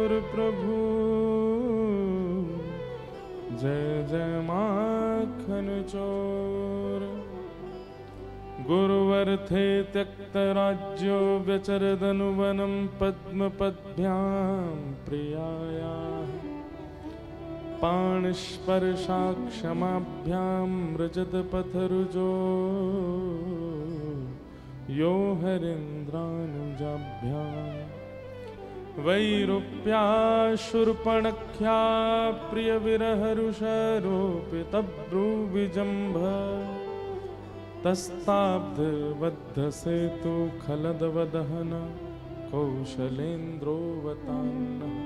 गुरुप्रभु जय जय माखन चोर। गुरुवर थे त्यक्त राज्यो व्यचरदनुवनं पद्मपद्भ्यां प्रियाया पाणिस्पर्शाक्षमाभ्यां रजतपथरुजो यो हरेन्द्रानुजाभ्यां वैरूप्याशूर्पणख्या प्रियविरहरुषारोपितभ्रूविजम्भ तस्ताब्धबद्धसेतु खलदवदहन कौशलेन्द्रोऽवतान्नः।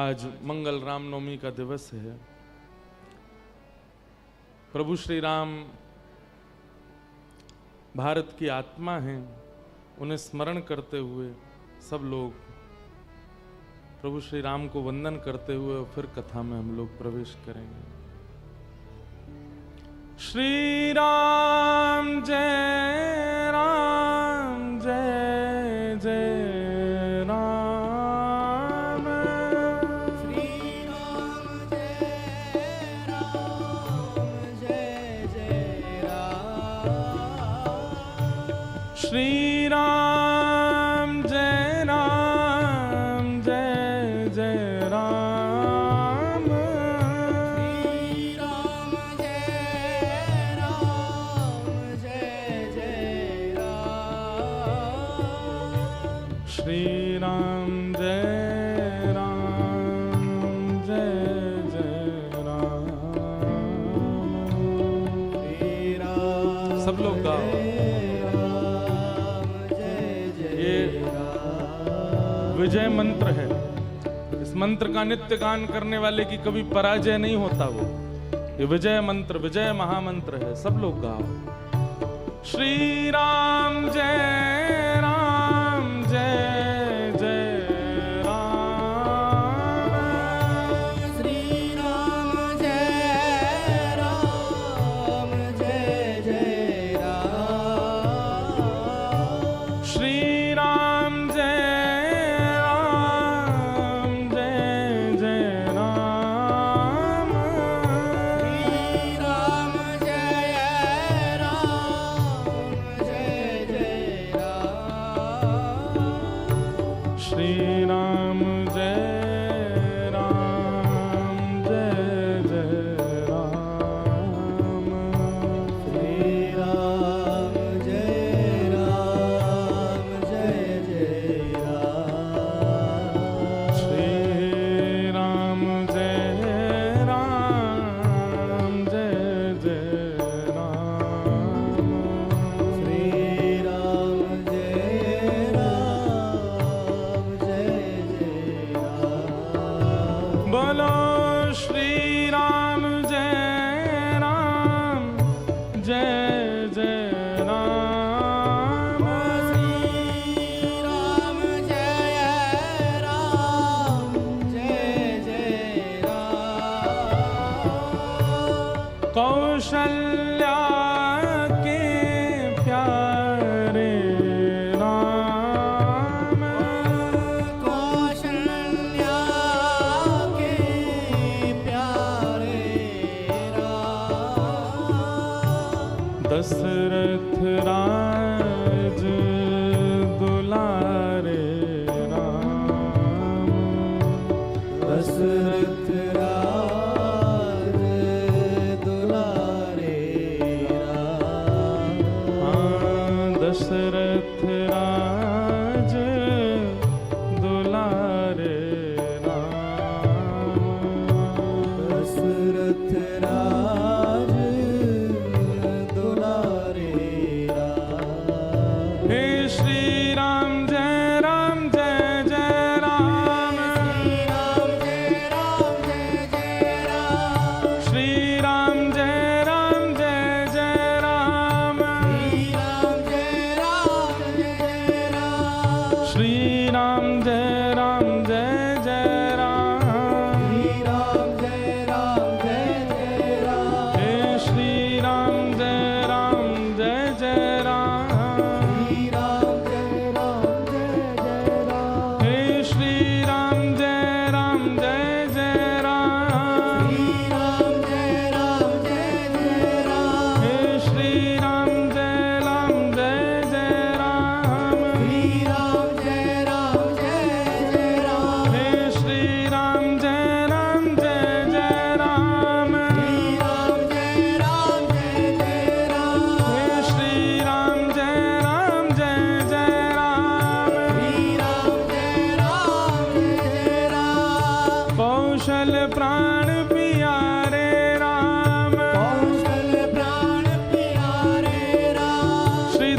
आज मंगल रामनवमी का दिवस है। प्रभु श्री राम भारत की आत्मा हैं, उन्हें स्मरण करते हुए सब लोग प्रभु श्री राम को वंदन करते हुए फिर कथा में हम लोग प्रवेश करेंगे। श्री राम जय जय राम। श्री राम जय जय राम। श्री राम जय सब लोग गाओ। ये विजय मंत्र है। इस मंत्र का नित्य गान करने वाले की कभी पराजय नहीं होता। वो ये विजय मंत्र, विजय महामंत्र है। सब लोग गाओ। श्री राम जय जय कौशल्या के प्यारे राम। कौशल्या के प्यारे राम। दशरथ राज दुलारे राम। दशरथ दशरथ राज दुलारे राम। दशरथ राज दुलारे राम। हे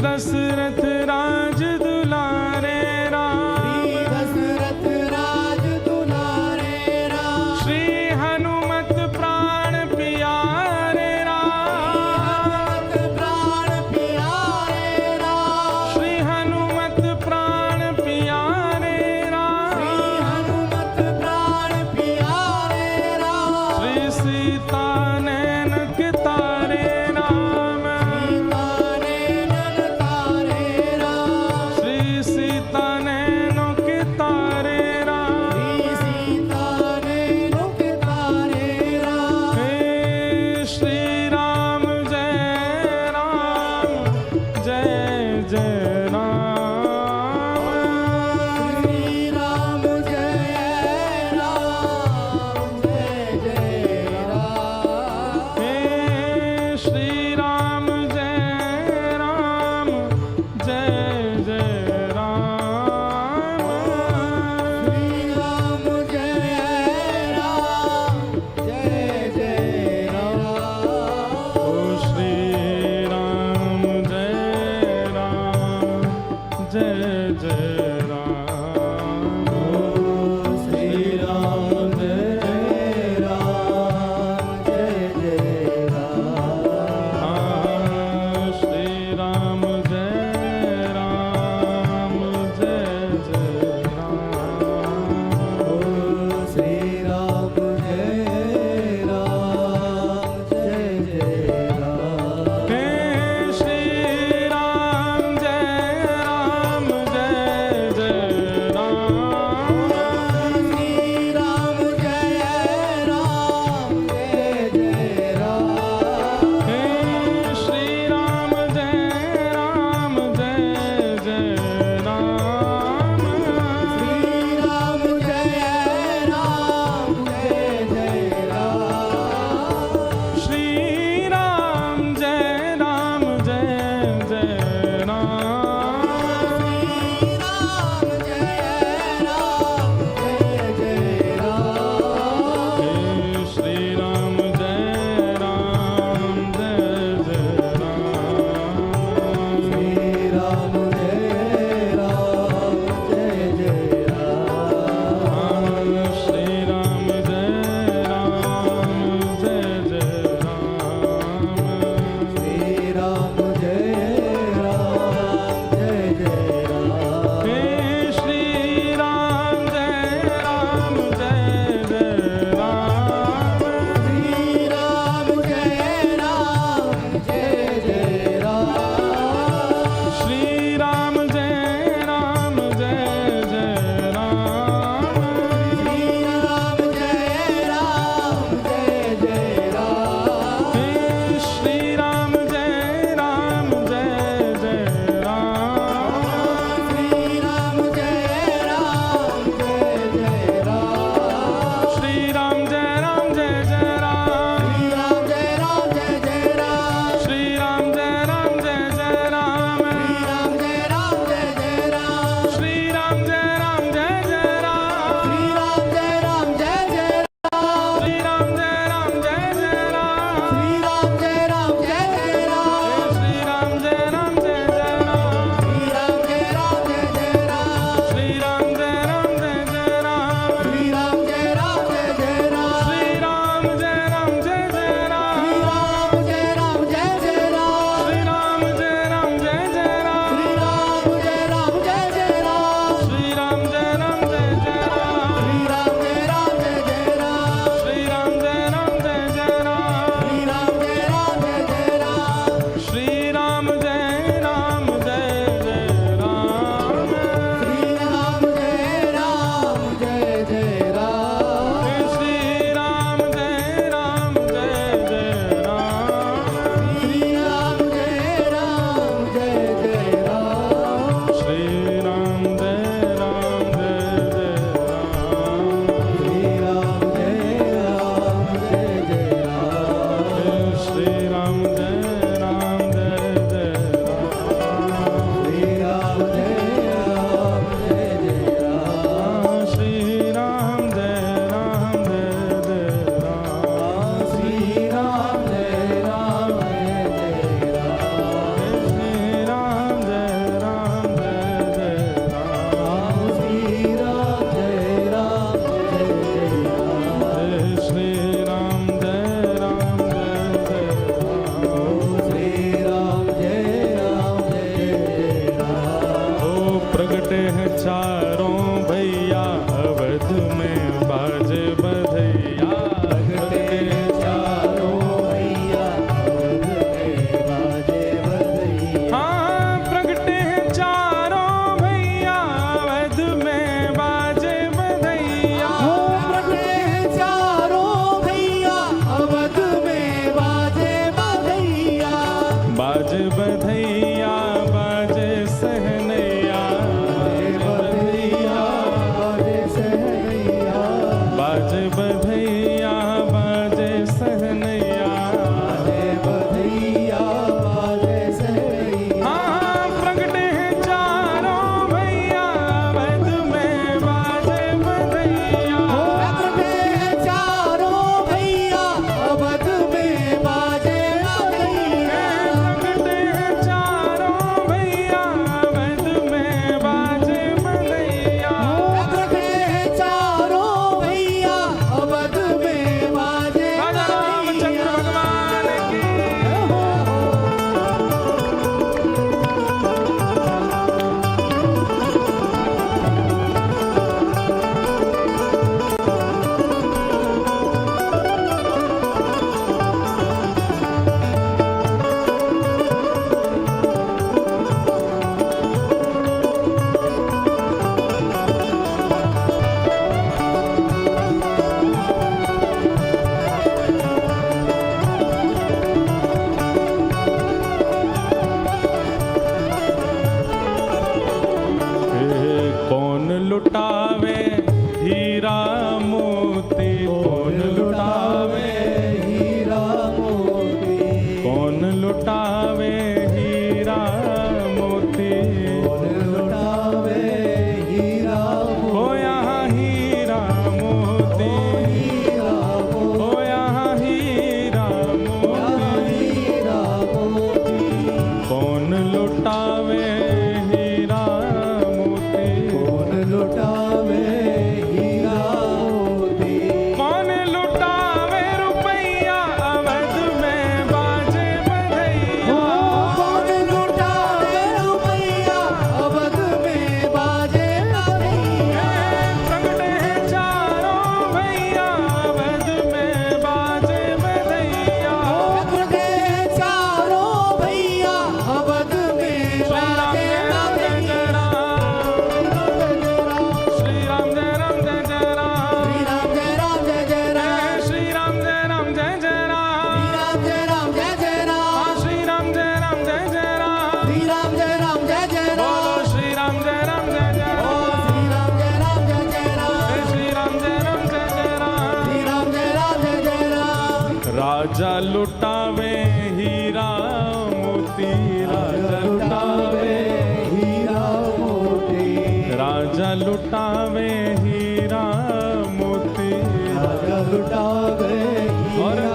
दशरथ राज दुलारे राम, दशरथ राज दुलारे राम, श्री हनुमत प्राण प्यारे राम, प्राण प्यारे राम, श्री हनुमत प्राण प्यारे राम, हनुमत प्राण प्यारे राम, श्री सीता नैन के तारे राम, सीता नैनन तारे बाजे बधैया बाजे सहनैया, बधैया बाजे सहनैया, बाजे बधैया बाजे सहनैया, बधैया बाजे सहनैया। हाँ प्रगटे हैं चारों भैया अवध में बाजे बधैया, प्रगटे हैं चारों भैया अवध में बाजे बधैया, प्रगटे हैं चारों भैया अवध में बाजे बधैया, प्रगटे हैं चारों भैया अवध में बाजे राजा रामचंद्र भगवान की कौन लुटावे हीरा मोती, कौन लुटावे, हीरा मोती, कौन लुटावे हीरा मोती, कौन लुटावे हीरा हो यहाँ हीरा मोती, हीरा हो यहाँ हीरा मोती, हीरा मोती, कौन लुटावे हीरा मोती, कौन लुटावे हीरा मोती, कौन लुटावे रुपैया अवध में बाजे बधैया, कौन लुटावे रुपैया अवध में बाजे बधैया, प्रगटे हैं चारों भैया अवध में बाजे बधैया, प्रगटे हैं चारों भैया अवध में बाजे बधैया। श्री राम जय राम जय जय राम, श्री राम जय राम जय जय राम, श्री राम जय राम जय जय राम, श्री राम जय राम जय जय राम, श्री राम जय राम जय जय राम, श्री राम जय राम जय जय राम, बोलो श्री राम जय राम जय जय ओ राम, श्री राम जय राम जय जय राम, श्री राम जय राम जय जय श्री राम जय राम जय जय राम। राजा लुटावे हीरा मोती, राजा लुटावे, हीरा मोती, राजा लुटावे हीरा मोती, राजा लुटावे हीरा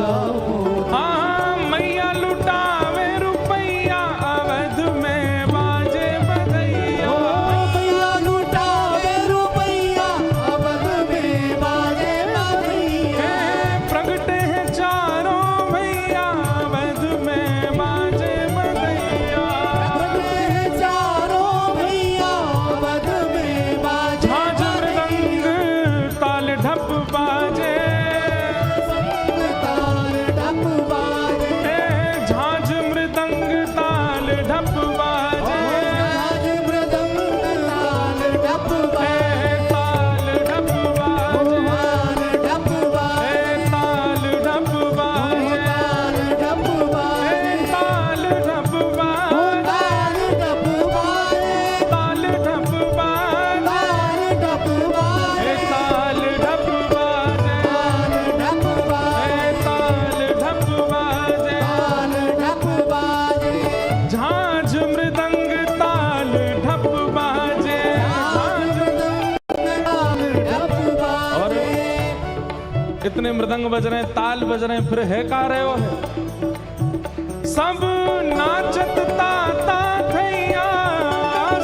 मोती, हाँ मैया लुटावे रुपैया अवध में बाजे बधैया, भैया लुटावे रुपैया अवध में बाजे बधैया, प्रगटे हैं चारों भैया अवध में बाजे बधैया, प्रगटे हैं चारों भैया अवध में बाजे झांझ मृदंग ताल ढप बाजे, ताल ढप बाजे, झांझ मृदंग ताल ढप बाजे, राज मृदंग ताल ढप बाजे, ताल ढप बाजे, ताल ढप बाजे, ताल ढप बाजे, ताल ढप बाजे, ताल ढप बाजे, ताल ढप बाजे, ताल ढप बाजे, ताल ढप बाजे, ताल ढप बाजे, ताल ढप बाजे, ताल ढप बाजे, ताल ढप बाजे, झांझ मृदंग ताल ढप बाजे, ताल ढप बाजे। इतने मृदंग बज रहे हैं, ताल बज रहे हैं, फिर है का रहे हो है सब नाचत ताता थैया,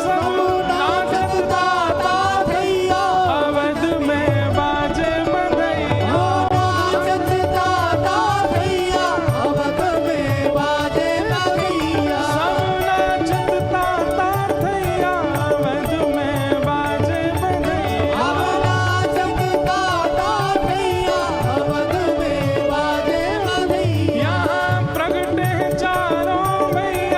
सब नाचत ताता थैया, अवध में बाजे बधैया, नाचत ताता थैया, अवध में बाजे बधैया, सब नाचत ताता थैया अवध में बाजे बधैया, नाचत ताता थैया, अवध में बाजे बधैया, यहाँ प्रगटे चारों भैया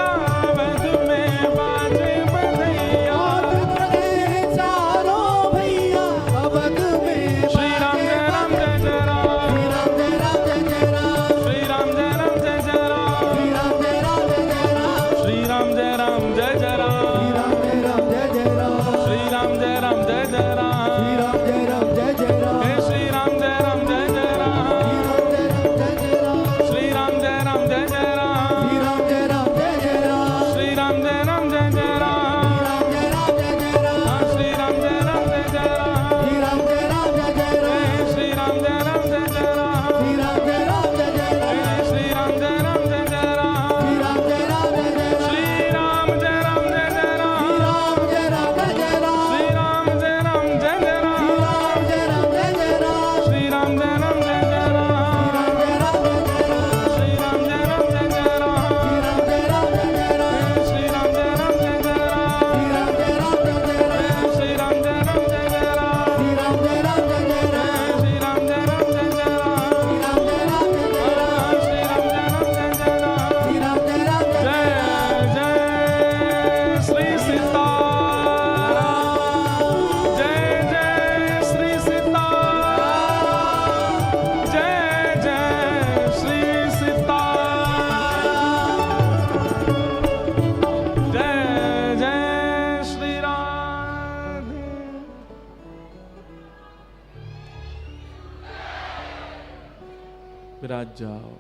विराज जाओ।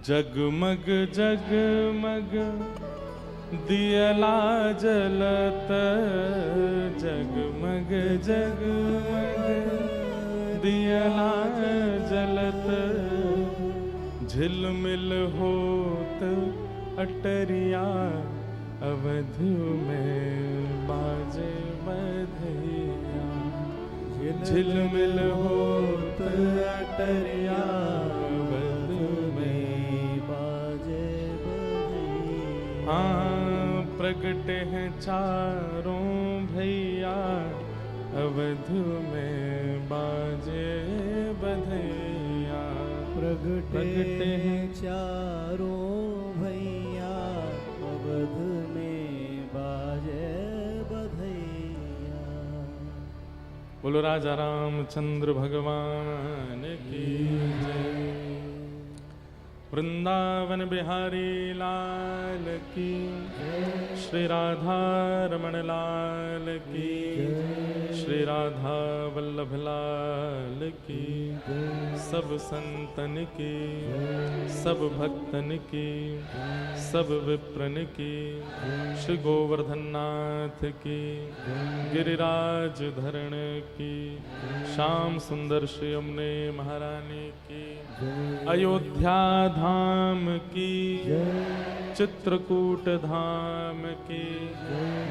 जगमग जगमग दियला जलत, जगमग जगमग दियला जलत, झिलमिल होत अटरिया, अवध में बाजे बधैया। झिलमिल होत अटरिया, अवध में बाजे बधैया। हाँ प्रगटे हैं चारों भैया, अवध में बाजे बधैया। प्रगटे हैं चारों भैया, अवध में बाजे बधैया। बोलो राजा रामचंद्र भगवान की जय। वृंदावन बिहारी लाल की, श्री राधा रमण लाल की, श्री राधा वल्लभ लाल की, सब संतन की, सब भक्तन की, सब विप्रन की, श्री गोवर्धन नाथ की, गिरिराज धरण की, श्याम सुंदर श्री यमुने महारानी की, अयोध्या धाम की, चित्रकूट धाम की,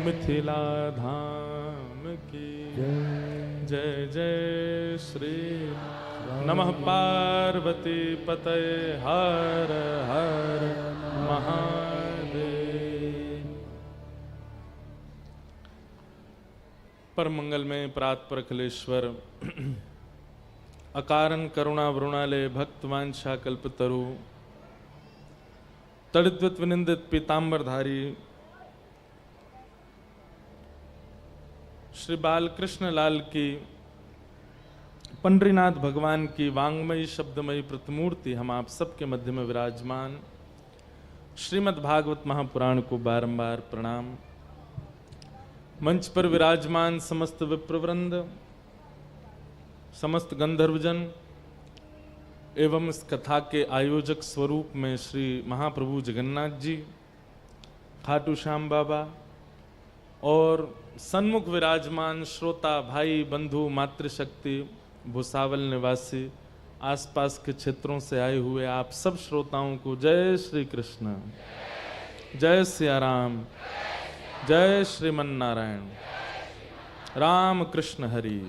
मिथिला धाम की। जय जय श्री नमः पार्वती पतये हर हर महादेव। परम मंगल में प्रात अखिलेश्वर, अकारण करुणा वरुणालय भक्त वांछा कल्पतरु, तड़िद्वत विनिंदित पीतांबरधारी श्री बालकृष्ण लाल की, पंडरीनाथ भगवान की वांग्मयी शब्दमयी प्रतिमूर्ति हम आप सबके मध्य में विराजमान श्रीमद् भागवत महापुराण को बारंबार प्रणाम। मंच पर विराजमान समस्त विप्रवृंद, समस्त गंधर्वजन एवं इस कथा के आयोजक स्वरूप में श्री महाप्रभु जगन्नाथ जी, खाटू श्याम बाबा और सन्मुख विराजमान श्रोता भाई बंधु मातृशक्ति भुसावल निवासी आसपास के क्षेत्रों से आए हुए आप सब श्रोताओं को जय श्री कृष्ण, जय सिया राम, जय श्रीमन नारायण, राम कृष्ण हरि।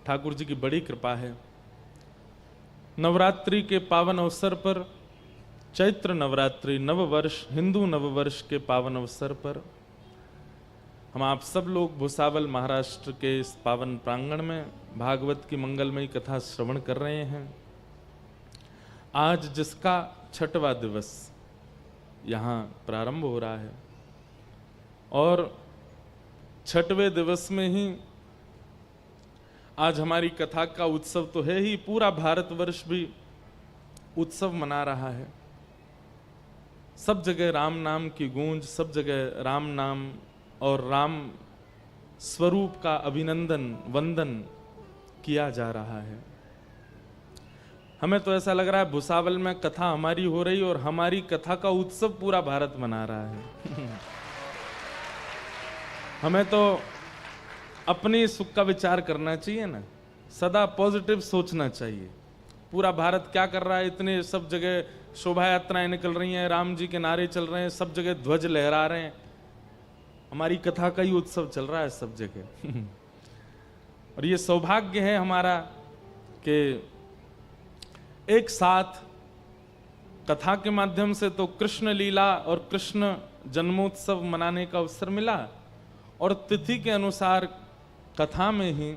ठाकुर जी की बड़ी कृपा है। नवरात्रि के पावन अवसर पर, चैत्र नवरात्रि नववर्ष, हिंदू नववर्ष के पावन अवसर पर हम आप सब लोग भुसावल महाराष्ट्र के इस पावन प्रांगण में भागवत की मंगलमयी कथा श्रवण कर रहे हैं। आज जिसका छठवां दिवस यहाँ प्रारंभ हो रहा है और छठवें दिवस में ही आज हमारी कथा का उत्सव तो है ही, पूरा भारतवर्ष भी उत्सव मना रहा है। सब जगह राम नाम की गूंज, सब जगह राम नाम और राम स्वरूप का अभिनंदन वंदन किया जा रहा है। हमें तो ऐसा लग रहा है भुसावल में कथा हमारी हो रही और हमारी कथा का उत्सव पूरा भारत मना रहा है। हमें तो अपनी सुख का विचार करना चाहिए ना, सदा पॉजिटिव सोचना चाहिए। पूरा भारत क्या कर रहा है, इतने सब जगह शोभा यात्राएं निकल रही हैं, राम जी के नारे चल रहे हैं, सब जगह ध्वज लहरा रहे हैं, हमारी कथा का ही उत्सव चल रहा है सब जगह। और ये सौभाग्य है हमारा कि एक साथ कथा के माध्यम से तो कृष्ण लीला और कृष्ण जन्मोत्सव मनाने का अवसर मिला और तिथि के अनुसार कथा में ही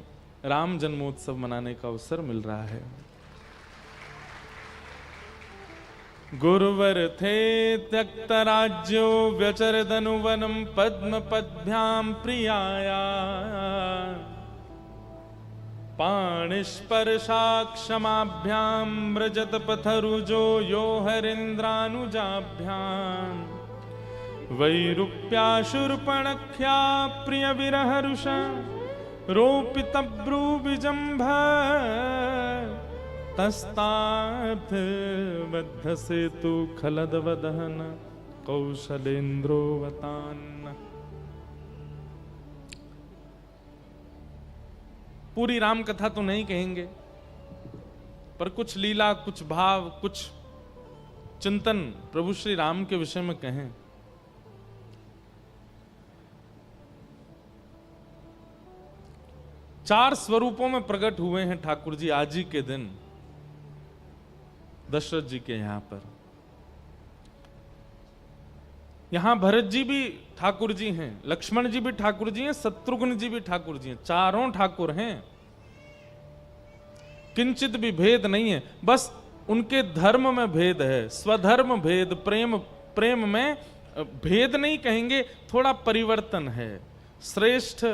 राम जन्मोत्सव मनाने का अवसर मिल रहा है। गुरुवर थे त्यक्त राज्यो व्यचरदनुवनम पद्म पद्भ्याम प्रियाया, पाणिस्पर्शा क्षमाभ्याम व्रजत पथरुजो यो हरिन्द्रानुजाभ्याम, वैरूप्याशुर्पणख्या प्रिय विरहरुष रोपित ब्रूविजंभ तस्ताथ बद्ध सेतु खलद वदहन कौशलेन्द्रोवतान। पूरी राम कथा तो नहीं कहेंगे, पर कुछ लीला, कुछ भाव, कुछ चिंतन प्रभु श्री राम के विषय में कहें। चार स्वरूपों में प्रकट हुए हैं ठाकुर जी आज ही के दिन दशरथ जी के यहां पर। यहां भरत जी भी ठाकुर जी हैं, लक्ष्मण जी भी ठाकुर जी हैं, शत्रुघ्न जी भी ठाकुर जी हैं, चारों ठाकुर हैं। किंचित भी भेद नहीं है, बस उनके धर्म में भेद है, स्वधर्म भेद, प्रेम में भेद नहीं कहेंगे, थोड़ा परिवर्तन है। श्रेष्ठ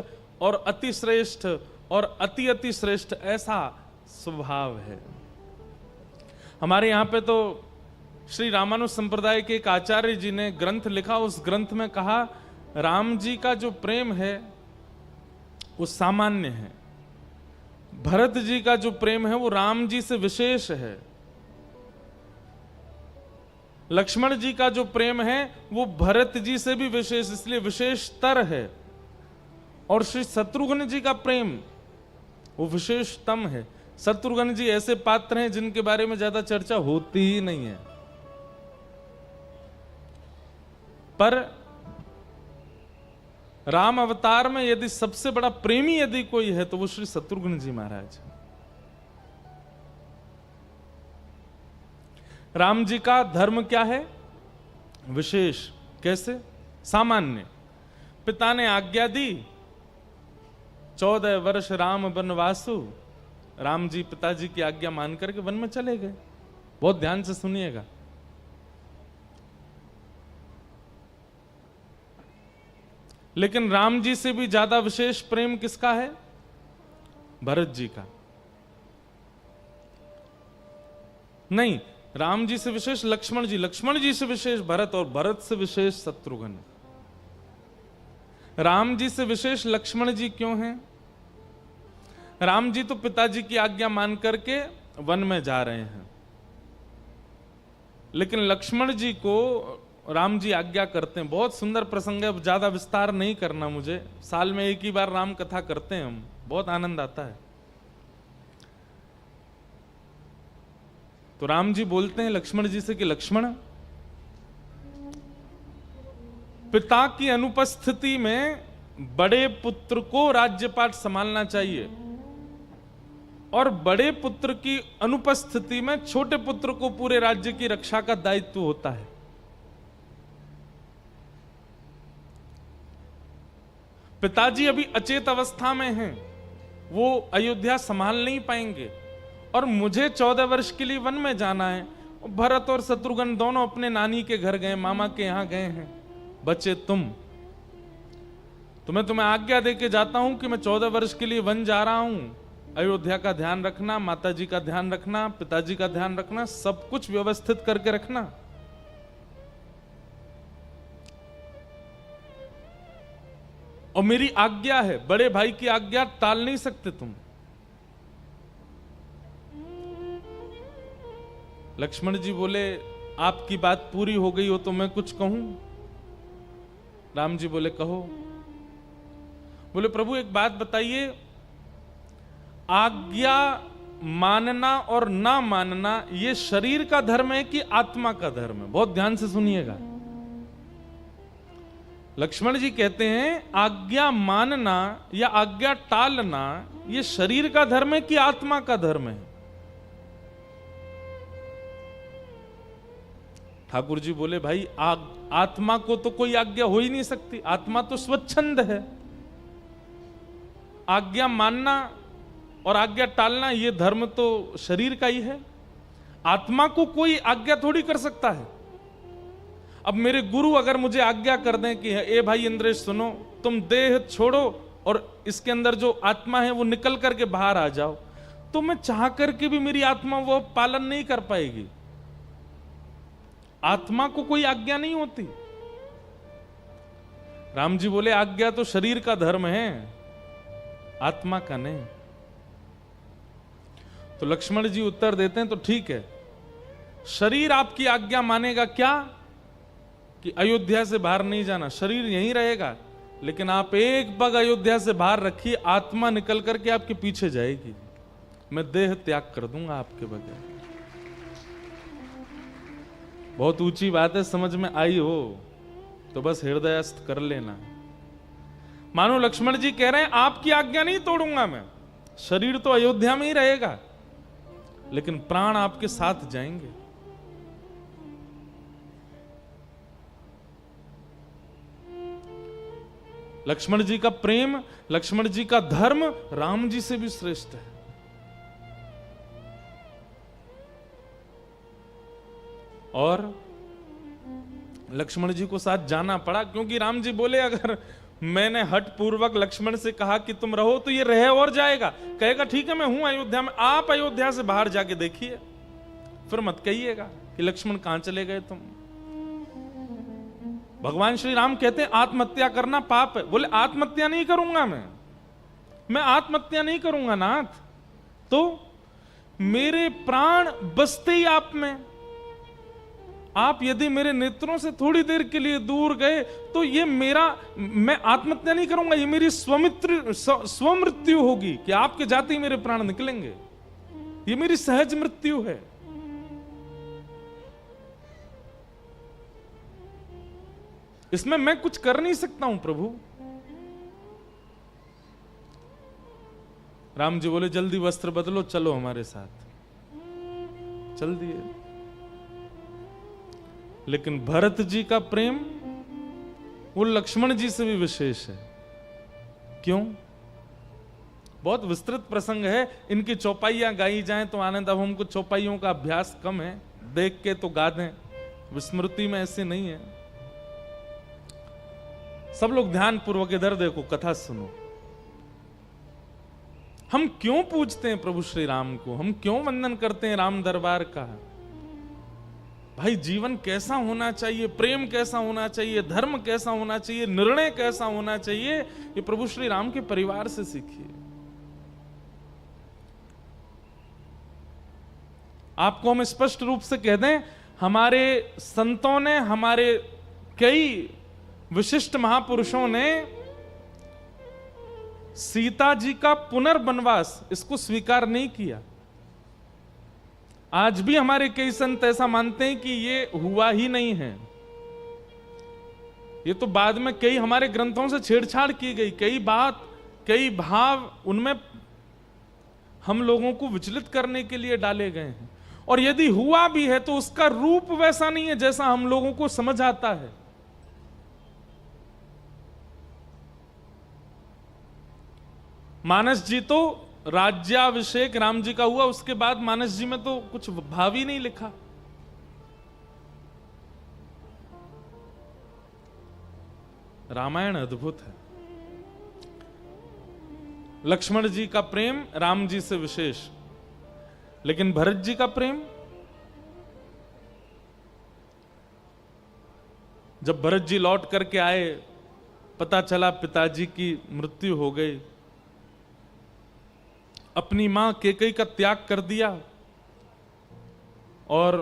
और अति श्रेष्ठ और अति अति श्रेष्ठ ऐसा स्वभाव है। हमारे यहाँ पे तो श्री रामानुज संप्रदाय के एक आचार्य जी ने ग्रंथ लिखा, उस ग्रंथ में कहा राम जी का जो प्रेम है वो सामान्य है, भरत जी का जो प्रेम है वो राम जी से विशेष है, लक्ष्मण जी का जो प्रेम है वो भरत जी से भी विशेष, इसलिए विशेषतर है, और श्री शत्रुघ्न जी का प्रेम वो विशेषतम है। शत्रुघ्न जी ऐसे पात्र हैं जिनके बारे में ज्यादा चर्चा होती ही नहीं है, पर राम अवतार में यदि सबसे बड़ा प्रेमी यदि कोई है तो वो श्री शत्रुघ्न जी महाराज। राम जी का धर्म क्या है? विशेष। कैसे? सामान्य। पिता ने आज्ञा दी, 14 वर्ष राम वनवासु, राम जी पिताजी की आज्ञा मान करके वन में चले गए। बहुत ध्यान से सुनिएगा। लेकिन राम जी से भी ज्यादा विशेष प्रेम किसका है? भरत जी का। नहीं, राम जी से विशेष लक्ष्मण जी, लक्ष्मण जी से विशेष भरत, और भरत से विशेष शत्रुघ्न। राम जी से विशेष लक्ष्मण जी क्यों हैं? राम जी तो पिताजी की आज्ञा मान करके वन में जा रहे हैं, लेकिन लक्ष्मण जी को राम जी आज्ञा करते हैं। बहुत सुंदर प्रसंग है, ज्यादा विस्तार नहीं करना मुझे, साल में एक ही बार राम कथा करते हैं हम, बहुत आनंद आता है। तो राम जी बोलते हैं लक्ष्मण जी से कि लक्ष्मण, पिता की अनुपस्थिति में बड़े पुत्र को राज्यपाट संभालना चाहिए, और बड़े पुत्र की अनुपस्थिति में छोटे पुत्र को पूरे राज्य की रक्षा का दायित्व होता है। पिताजी अभी अचेत अवस्था में हैं, वो अयोध्या संभाल नहीं पाएंगे, और मुझे 14 वर्ष के लिए वन में जाना है। भरत और शत्रुघ्न दोनों अपने नानी के घर गए, मामा के यहां गए हैं। बच्चे मैं तुम्हें आज्ञा दे के जाता हूं कि मैं 14 वर्ष के लिए वन जा रहा हूं। अयोध्या का ध्यान रखना, माताजी का ध्यान रखना, पिताजी का ध्यान रखना, सब कुछ व्यवस्थित करके रखना। और मेरी आज्ञा है, बड़े भाई की आज्ञा टाल नहीं सकते तुम। लक्ष्मण जी बोले आपकी बात पूरी हो गई हो तो मैं कुछ कहूं? राम जी बोले कहो। बोले प्रभु एक बात बताइए, आज्ञा मानना और ना मानना ये शरीर का धर्म है कि आत्मा का धर्म है? बहुत ध्यान से सुनिएगा। लक्ष्मण जी कहते हैं आज्ञा मानना या आज्ञा टालना ये शरीर का धर्म है कि आत्मा का धर्म है? ठाकुर जी बोले भाई आत्मा को तो कोई आज्ञा हो ही नहीं सकती, आत्मा तो स्वच्छंद है। आज्ञा मानना और आज्ञा टालना ये धर्म तो शरीर का ही है, आत्मा को कोई आज्ञा थोड़ी कर सकता है। अब मेरे गुरु अगर मुझे आज्ञा कर दें कि ए भाई इंद्रेश सुनो, तुम देह छोड़ो और इसके अंदर जो आत्मा है वो निकल करके बाहर आ जाओ, तो मैं चाह करके भी मेरी आत्मा वो पालन नहीं कर पाएगी। आत्मा को कोई आज्ञा नहीं होती। राम जी बोले आज्ञा तो शरीर का धर्म है, आत्मा का नहीं। तो लक्ष्मण जी उत्तर देते हैं तो ठीक है, शरीर आपकी आज्ञा मानेगा क्या कि अयोध्या से बाहर नहीं जाना, शरीर यहीं रहेगा, लेकिन आप एक पग अयोध्या से बाहर रखिए, आत्मा निकल करके आपके पीछे जाएगी, मैं देह त्याग कर दूंगा आपके बगैर। बहुत ऊंची बात है, समझ में आई हो तो बस हृदयस्थ कर लेना। मानो लक्ष्मण जी कह रहे हैं आपकी आज्ञा नहीं तोड़ूंगा मैं, शरीर तो अयोध्या में ही रहेगा, लेकिन प्राण आपके साथ जाएंगे। लक्ष्मण जी का प्रेम, लक्ष्मण जी का धर्म राम जी से भी श्रेष्ठ है। और लक्ष्मण जी को साथ जाना पड़ा, क्योंकि राम जी बोले अगर मैंने हठ पूर्वक लक्ष्मण से कहा कि तुम रहो तो ये रह और जाएगा, कहेगा ठीक है मैं हूं अयोध्या में, आप अयोध्या से बाहर जाके देखिए, फिर मत कहिएगा कि लक्ष्मण कहां चले गए तुम। भगवान श्री राम कहते हैं आत्महत्या करना पाप है, बोले आत्महत्या नहीं करूंगा मैं आत्महत्या नहीं करूंगा नाथ, तो मेरे प्राण बसते ही आप में, आप यदि मेरे नेत्रों से थोड़ी देर के लिए दूर गए तो ये मैं आत्महत्या नहीं करूंगा, ये मेरी स्वमृत्यु होगी कि आपके जाते ही मेरे प्राण निकलेंगे, ये मेरी सहज मृत्यु है। इसमें मैं कुछ कर नहीं सकता हूं प्रभु। राम जी बोले जल्दी वस्त्र बदलो, चलो हमारे साथ। चल दिए। लेकिन भरत जी का प्रेम वो लक्ष्मण जी से भी विशेष है। क्यों? बहुत विस्तृत प्रसंग है, इनकी चौपाइयां गाई जाएं तो आनंद। अब हमको चौपाइयों का अभ्यास कम है, देख के तो गा दें, विस्मृति में ऐसे नहीं है। सब लोग ध्यान पूर्वक इधर देखो, कथा सुनो। हम क्यों पूजते हैं प्रभु श्री राम को, हम क्यों वंदन करते हैं राम दरबार का? भाई जीवन कैसा होना चाहिए, प्रेम कैसा होना चाहिए, धर्म कैसा होना चाहिए, निर्णय कैसा होना चाहिए, ये प्रभु श्री राम के परिवार से सीखिए। आपको हम स्पष्ट रूप से कह दें, हमारे संतों ने, हमारे कई विशिष्ट महापुरुषों ने सीता जी का पुनर्वनवास इसको स्वीकार नहीं किया। आज भी हमारे कई संत ऐसा मानते हैं कि ये हुआ ही नहीं है। ये तो बाद में कई हमारे ग्रंथों से छेड़छाड़ की गई, कई बात, कई भाव उनमें हम लोगों को विचलित करने के लिए डाले गए हैं। और यदि हुआ भी है तो उसका रूप वैसा नहीं है जैसा हम लोगों को समझ आता है। मानस जी तो राज्याभिषेक राम जी का हुआ, उसके बाद मानस जी में तो कुछ भाव ही नहीं लिखा। रामायण अद्भुत है। लक्ष्मण जी का प्रेम राम जी से विशेष, लेकिन भरत जी का प्रेम, जब भरत जी लौट करके आए, पता चला पिताजी की मृत्यु हो गई, अपनी मां कैकेयी का त्याग कर दिया और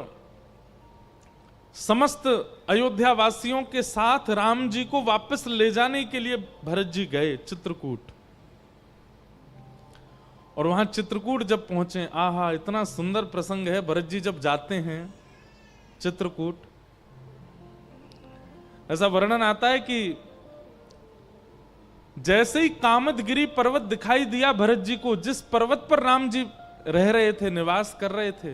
समस्त अयोध्या वासियों के साथ राम जी को वापस ले जाने के लिए भरत जी गए चित्रकूट। और वहां चित्रकूट जब पहुंचे, आहा इतना सुंदर प्रसंग है। भरत जी जब जाते हैं चित्रकूट, ऐसा वर्णन आता है कि जैसे ही कामदगिरी पर्वत दिखाई दिया भरत जी को, जिस पर्वत पर राम जी रह रहे थे, निवास कर रहे थे,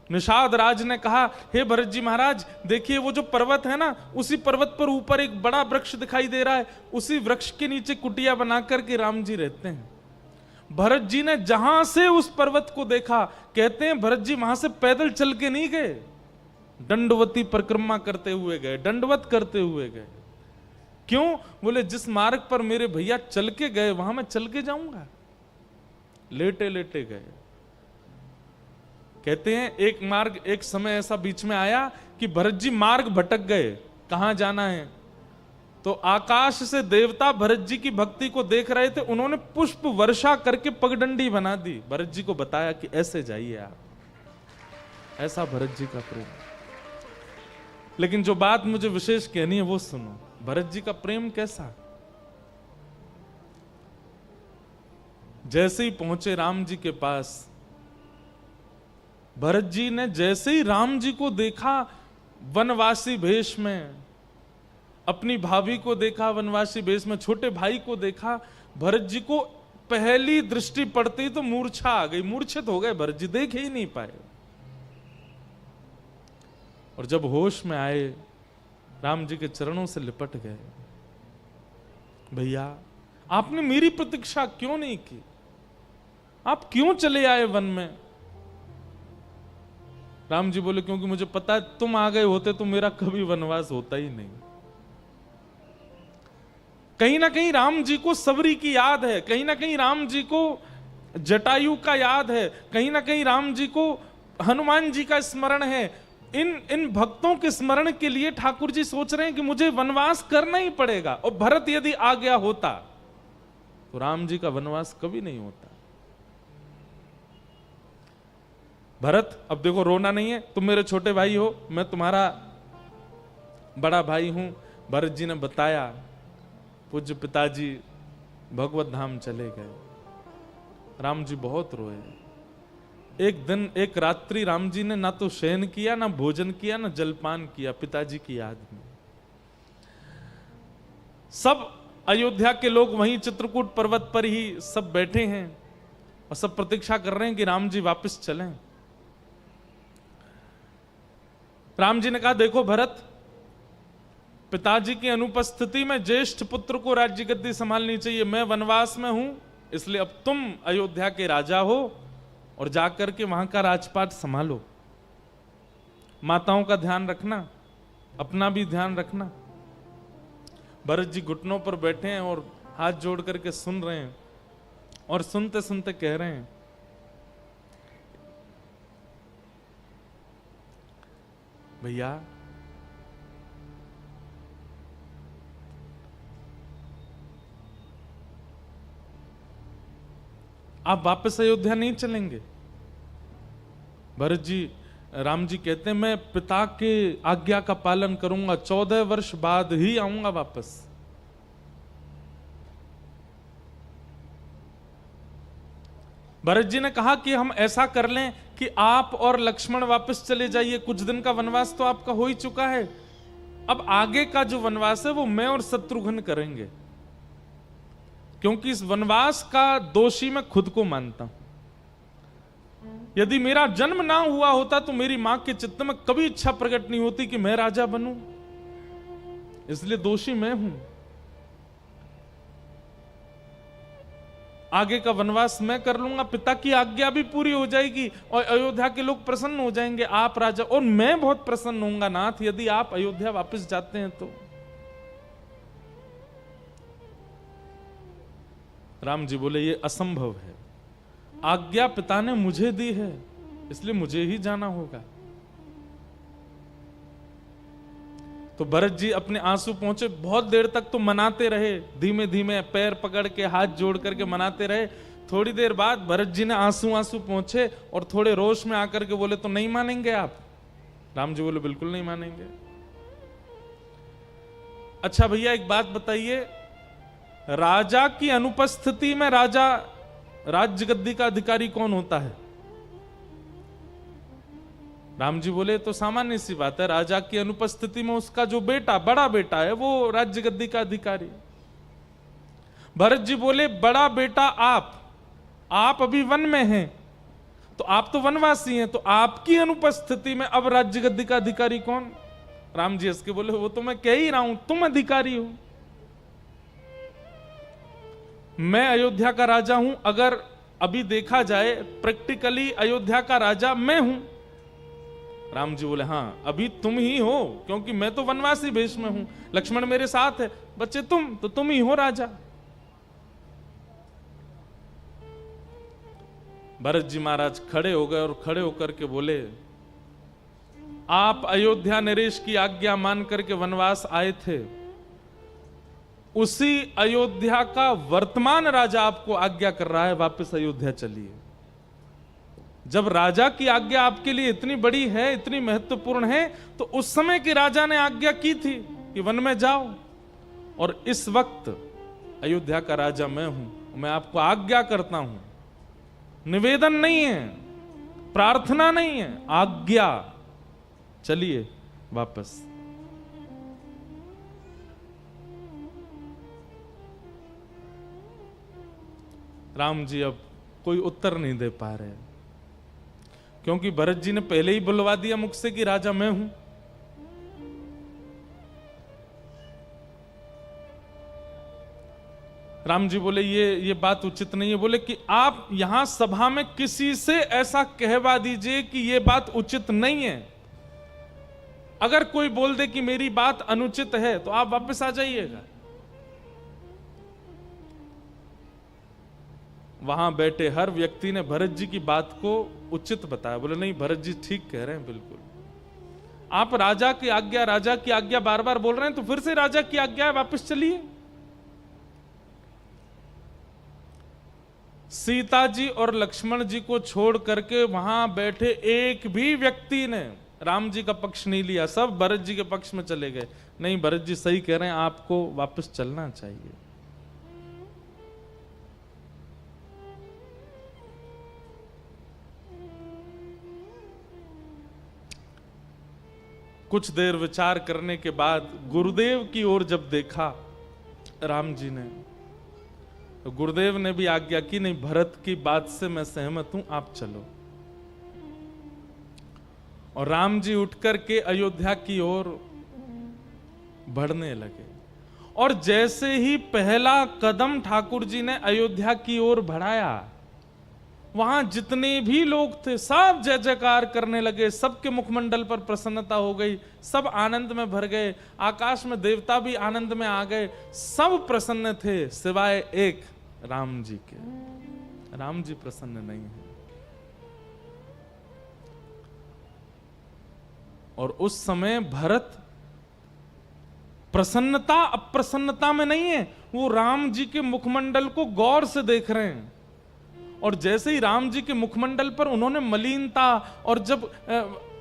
निषाद राज ने कहा, हे भरत जी महाराज देखिए वो जो पर्वत है ना, उसी पर्वत पर ऊपर एक बड़ा वृक्ष दिखाई दे रहा है, उसी वृक्ष के नीचे कुटिया बना करके राम जी रहते हैं। भरत जी ने जहां से उस पर्वत को देखा, कहते हैं भरत जी वहां से पैदल चल के नहीं गए, दंडवती परिक्रमा करते हुए गए, दंडवत करते हुए गए। क्यों? बोले जिस मार्ग पर मेरे भैया चल के गए वहां मैं चल के जाऊंगा। लेटे लेटे गए। कहते हैं एक मार्ग, एक समय ऐसा बीच में आया कि भरत जी मार्ग भटक गए, कहां जाना है? तो आकाश से देवता भरत जी की भक्ति को देख रहे थे, उन्होंने पुष्प वर्षा करके पगडंडी बना दी, भरत जी को बताया कि ऐसे जाइए आप। ऐसा भरत जी का प्रेम। लेकिन जो बात मुझे विशेष कहनी है वो सुनो, भरत जी का प्रेम कैसा। जैसे ही पहुंचे राम जी के पास, भरत जी ने जैसे ही राम जी को देखा वनवासी भेष में, अपनी भाभी को देखा वनवासी भेष में, छोटे भाई को देखा, भरत जी को पहली दृष्टि पड़ती तो मूर्छा आ गई, मूर्छित हो गए भरत जी, देख ही नहीं पाए। और जब होश में आए, राम जी के चरणों से लिपट गए। भैया आपने मेरी प्रतीक्षा क्यों नहीं की, आप क्यों चले आए वन में? राम जी बोले क्योंकि मुझे पता है तुम आ गए होते तो मेरा कभी वनवास होता ही नहीं। कहीं ना कहीं राम जी को सबरी की याद है, कहीं ना कहीं राम जी को जटायु का याद है, कहीं ना कहीं राम जी को हनुमान जी का स्मरण है। इन भक्तों के स्मरण के लिए ठाकुर जी सोच रहे हैं कि मुझे वनवास करना ही पड़ेगा, और भरत यदि आ गया होता तो राम जी का वनवास कभी नहीं होता। भरत अब देखो रोना नहीं है, तुम मेरे छोटे भाई हो, मैं तुम्हारा बड़ा भाई हूं। भरत जी ने बताया, पूज्य पिताजी भगवत धाम चले गए। राम जी बहुत रोए। एक दिन एक रात्रि राम जी ने ना तो शयन किया, ना भोजन किया, ना जलपान किया, पिताजी की याद में। सब अयोध्या के लोग वहीं चित्रकूट पर्वत पर ही सब बैठे हैं और सब प्रतीक्षा कर रहे हैं कि राम जी वापस चलें। राम जी ने कहा, देखो भरत, पिताजी की अनुपस्थिति में ज्येष्ठ पुत्र को राज्य गद्दी संभालनी चाहिए। मैं वनवास में हूं, इसलिए अब तुम अयोध्या के राजा हो और जाकर के वहां का राजपाट संभालो। माताओं का ध्यान रखना, अपना भी ध्यान रखना। भरत जी घुटनों पर बैठे हैं और हाथ जोड़ करके सुन रहे हैं, और सुनते सुनते कह रहे हैं, भैया आप वापस अयोध्या नहीं चलेंगे? भरत जी, राम जी कहते हैं मैं पिता के आज्ञा का पालन करूंगा, 14 वर्ष बाद ही आऊंगा वापस। भरत जी ने कहा कि हम ऐसा कर लें कि आप और लक्ष्मण वापस चले जाइए, कुछ दिन का वनवास तो आपका हो ही चुका है, अब आगे का जो वनवास है वो मैं और शत्रुघ्न करेंगे, क्योंकि इस वनवास का दोषी मैं खुद को मानता हूं। यदि मेरा जन्म ना हुआ होता तो मेरी मां के चित्त में कभी इच्छा प्रकट नहीं होती कि मैं राजा बनूं, इसलिए दोषी मैं हूं। आगे का वनवास मैं कर लूंगा, पिता की आज्ञा भी पूरी हो जाएगी और अयोध्या के लोग प्रसन्न हो जाएंगे, आप राजा, और मैं बहुत प्रसन्न होऊंगा नाथ यदि आप अयोध्या वापस जाते हैं तो। राम जी बोले ये असंभव है, आज्ञा पिता ने मुझे दी है, इसलिए मुझे ही जाना होगा। तो भरत जी अपने आंसू पहुंचे, बहुत देर तक तो मनाते रहे, धीमे धीमे पैर पकड़ के हाथ जोड़ करके मनाते रहे। थोड़ी देर बाद भरत जी ने आंसू आंसू पहुंचे और थोड़े रोष में आकर के बोले, तो नहीं मानेंगे आप? राम जी बोले बिल्कुल नहीं मानेंगे। अच्छा भैया एक बात बताइए, राजा की अनुपस्थिति में राज्य गद्दी का अधिकारी कौन होता है? राम जी बोले तो सामान्य सी बात है, राजा की अनुपस्थिति में उसका जो बेटा, बड़ा बेटा है, वो राज्य गद्दी का अधिकारी। भरत जी बोले बड़ा बेटा आप अभी वन में हैं, तो आप तो वनवासी हैं, तो आपकी अनुपस्थिति में अब राज्य गद्दी का अधिकारी कौन? राम जी हंस के बोले वो तो मैं कह ही रहा हूं, तुम अधिकारी हो। मैं अयोध्या का राजा हूं, अगर अभी देखा जाए प्रैक्टिकली अयोध्या का राजा मैं हूं। राम जी बोले हां अभी तुम ही हो, क्योंकि मैं तो वनवासी वेश में हूं, लक्ष्मण मेरे साथ है, बच्चे तुम ही हो राजा। भरत जी महाराज खड़े हो गए और खड़े होकर के बोले, आप अयोध्या नरेश की आज्ञा मान करके वनवास आए थे, उसी अयोध्या का वर्तमान राजा आपको आज्ञा कर रहा है वापस अयोध्या चलिए। जब राजा की आज्ञा आपके लिए इतनी बड़ी है, इतनी महत्वपूर्ण है, तो उस समय के राजा ने आज्ञा की थी कि वन में जाओ, और इस वक्त अयोध्या का राजा मैं हूं, मैं आपको आज्ञा करता हूं। निवेदन नहीं है, प्रार्थना नहीं है, आज्ञा, चलिए वापस। राम जी अब कोई उत्तर नहीं दे पा रहे, क्योंकि भरत जी ने पहले ही बुलवा दिया मुख से कि राजा मैं हूं। राम जी बोले ये बात उचित नहीं है। बोले कि आप यहां सभा में किसी से ऐसा कहवा दीजिए कि ये बात उचित नहीं है। अगर कोई बोल दे कि मेरी बात अनुचित है तो आप वापस आ जाइएगा। वहां बैठे हर व्यक्ति ने भरत जी की बात को उचित बताया। बोले नहीं, भरत जी ठीक कह रहे हैं, बिल्कुल। आप राजा की आज्ञा बार बार बोल रहे हैं, तो फिर से राजा की आज्ञा है, वापस चलिए। सीता जी और लक्ष्मण जी को छोड़ करके वहां बैठे एक भी व्यक्ति ने राम जी का पक्ष नहीं लिया, सब भरत जी के पक्ष में चले गए। नहीं, भरत जी सही कह रहे हैं, आपको वापस चलना चाहिए। कुछ देर विचार करने के बाद गुरुदेव की ओर जब देखा राम जी ने, तो गुरुदेव ने भी आज्ञा की, नहीं, भरत की बात से मैं सहमत हूं, आप चलो। और राम जी उठकर के अयोध्या की ओर बढ़ने लगे। और जैसे ही पहला कदम ठाकुर जी ने अयोध्या की ओर बढ़ाया, वहां जितने भी लोग थे सब जय जयकार करने लगे, सबके मुखमंडल पर प्रसन्नता हो गई, सब आनंद में भर गए। आकाश में देवता भी आनंद में आ गए, सब प्रसन्न थे सिवाय एक राम जी के। राम जी प्रसन्न नहीं है। और उस समय भरत प्रसन्नता अप्रसन्नता में नहीं है, वो राम जी के मुखमंडल को गौर से देख रहे हैं। और जैसे ही राम जी के मुखमंडल पर उन्होंने मलिनता और जब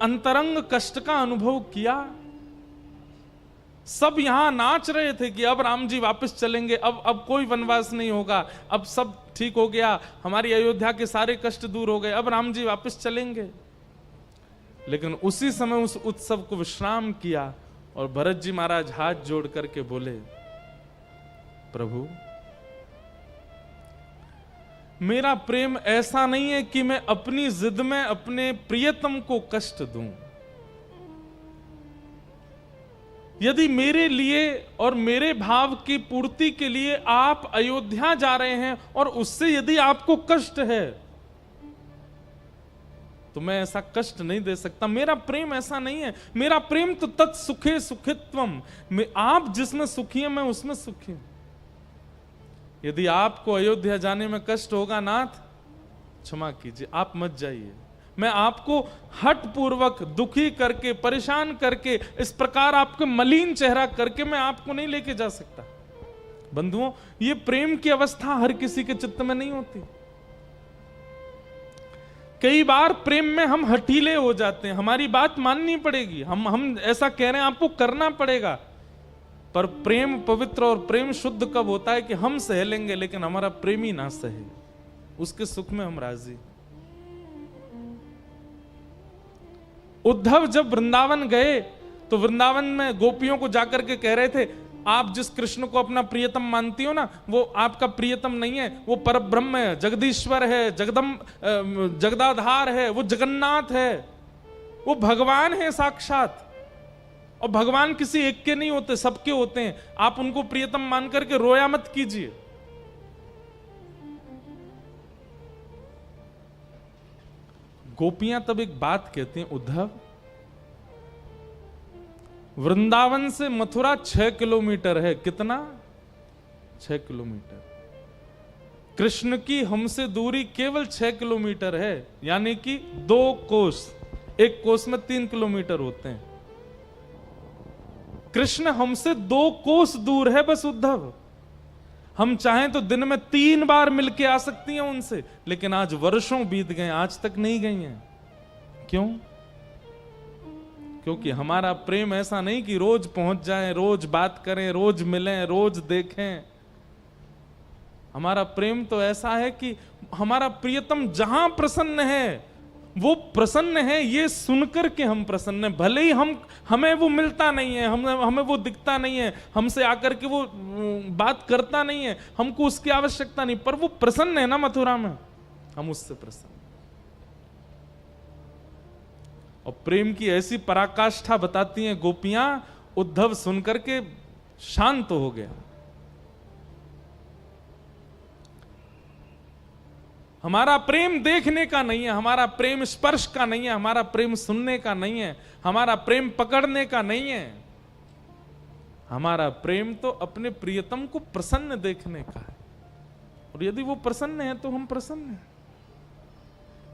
अंतरंग कष्ट का अनुभव किया, सब यहां नाच रहे थे कि अब राम जी वापस चलेंगे, अब कोई वनवास नहीं होगा, अब सब ठीक हो गया, हमारी अयोध्या के सारे कष्ट दूर हो गए, अब राम जी वापस चलेंगे। लेकिन उसी समय उस उत्सव को विश्राम किया और भरत जी महाराज हाथ जोड़ करके बोले, प्रभु, मेरा प्रेम ऐसा नहीं है कि मैं अपनी जिद में अपने प्रियतम को कष्ट दूं। यदि मेरे लिए और मेरे भाव की पूर्ति के लिए आप अयोध्या जा रहे हैं और उससे यदि आपको कष्ट है, तो मैं ऐसा कष्ट नहीं दे सकता। मेरा प्रेम ऐसा नहीं है। मेरा प्रेम तो तत्सुखे सुखित्वम, आप जिसमें सुखी है मैं उसमें सुखी हूं। यदि आपको अयोध्या जाने में कष्ट होगा नाथ, क्षमा कीजिए, आप मत जाइए। मैं आपको हठ पूर्वक दुखी करके, परेशान करके, इस प्रकार आपके मलिन चेहरा करके मैं आपको नहीं लेके जा सकता। बंधुओं, ये प्रेम की अवस्था हर किसी के चित्त में नहीं होती। कई बार प्रेम में हम हठीले हो जाते हैं, हमारी बात माननी पड़ेगी, हम ऐसा कह रहे हैं, आपको करना पड़ेगा। पर प्रेम पवित्र और प्रेम शुद्ध कब होता है कि हम सह लेंगे लेकिन हमारा प्रेमी ना सहे, उसके सुख में हम राजी। उद्धव जब वृंदावन गए तो वृंदावन में गोपियों को जाकर के कह रहे थे, आप जिस कृष्ण को अपना प्रियतम मानती हो ना, वो आपका प्रियतम नहीं है, वो परब्रह्म है, जगदीश्वर है, जगदाधार है, वो जगन्नाथ है, वो भगवान है साक्षात। और भगवान किसी एक के नहीं होते, सबके होते हैं। आप उनको प्रियतम मान करके रोया मत कीजिए। गोपियां तब एक बात कहती हैं, उद्धव, वृंदावन से मथुरा 6 किलोमीटर है। कितना? 6 किलोमीटर। कृष्ण की हमसे दूरी केवल 6 किलोमीटर है, यानी कि 2 कोस। एक कोस में 3 किलोमीटर होते हैं। कृष्ण हमसे 2 कोस दूर है बस उद्धव। हम चाहें तो दिन में 3 बार मिलके आ सकती हैं उनसे, लेकिन आज वर्षों बीत गए, आज तक नहीं गई हैं। क्यों? क्योंकि हमारा प्रेम ऐसा नहीं कि रोज पहुंच जाएं, रोज बात करें, रोज मिलें, रोज देखें। हमारा प्रेम तो ऐसा है कि हमारा प्रियतम जहां प्रसन्न है वो प्रसन्न है, ये सुनकर के हम प्रसन्न हैं। भले ही हमें वो मिलता नहीं है, हमें वो दिखता नहीं है, हमसे आकर के वो बात करता नहीं है, हमको उसकी आवश्यकता नहीं, पर वो प्रसन्न है ना मथुरा में, हम उससे प्रसन्न। और प्रेम की ऐसी पराकाष्ठा बताती हैं गोपियां, उद्धव सुनकर के शांत हो गया। हमारा प्रेम देखने का नहीं है, हमारा प्रेम स्पर्श का नहीं है, हमारा प्रेम सुनने का नहीं है, हमारा प्रेम पकड़ने का नहीं है। हमारा प्रेम तो अपने प्रियतम को प्रसन्न देखने का है, और यदि वो प्रसन्न है तो हम प्रसन्न हैं।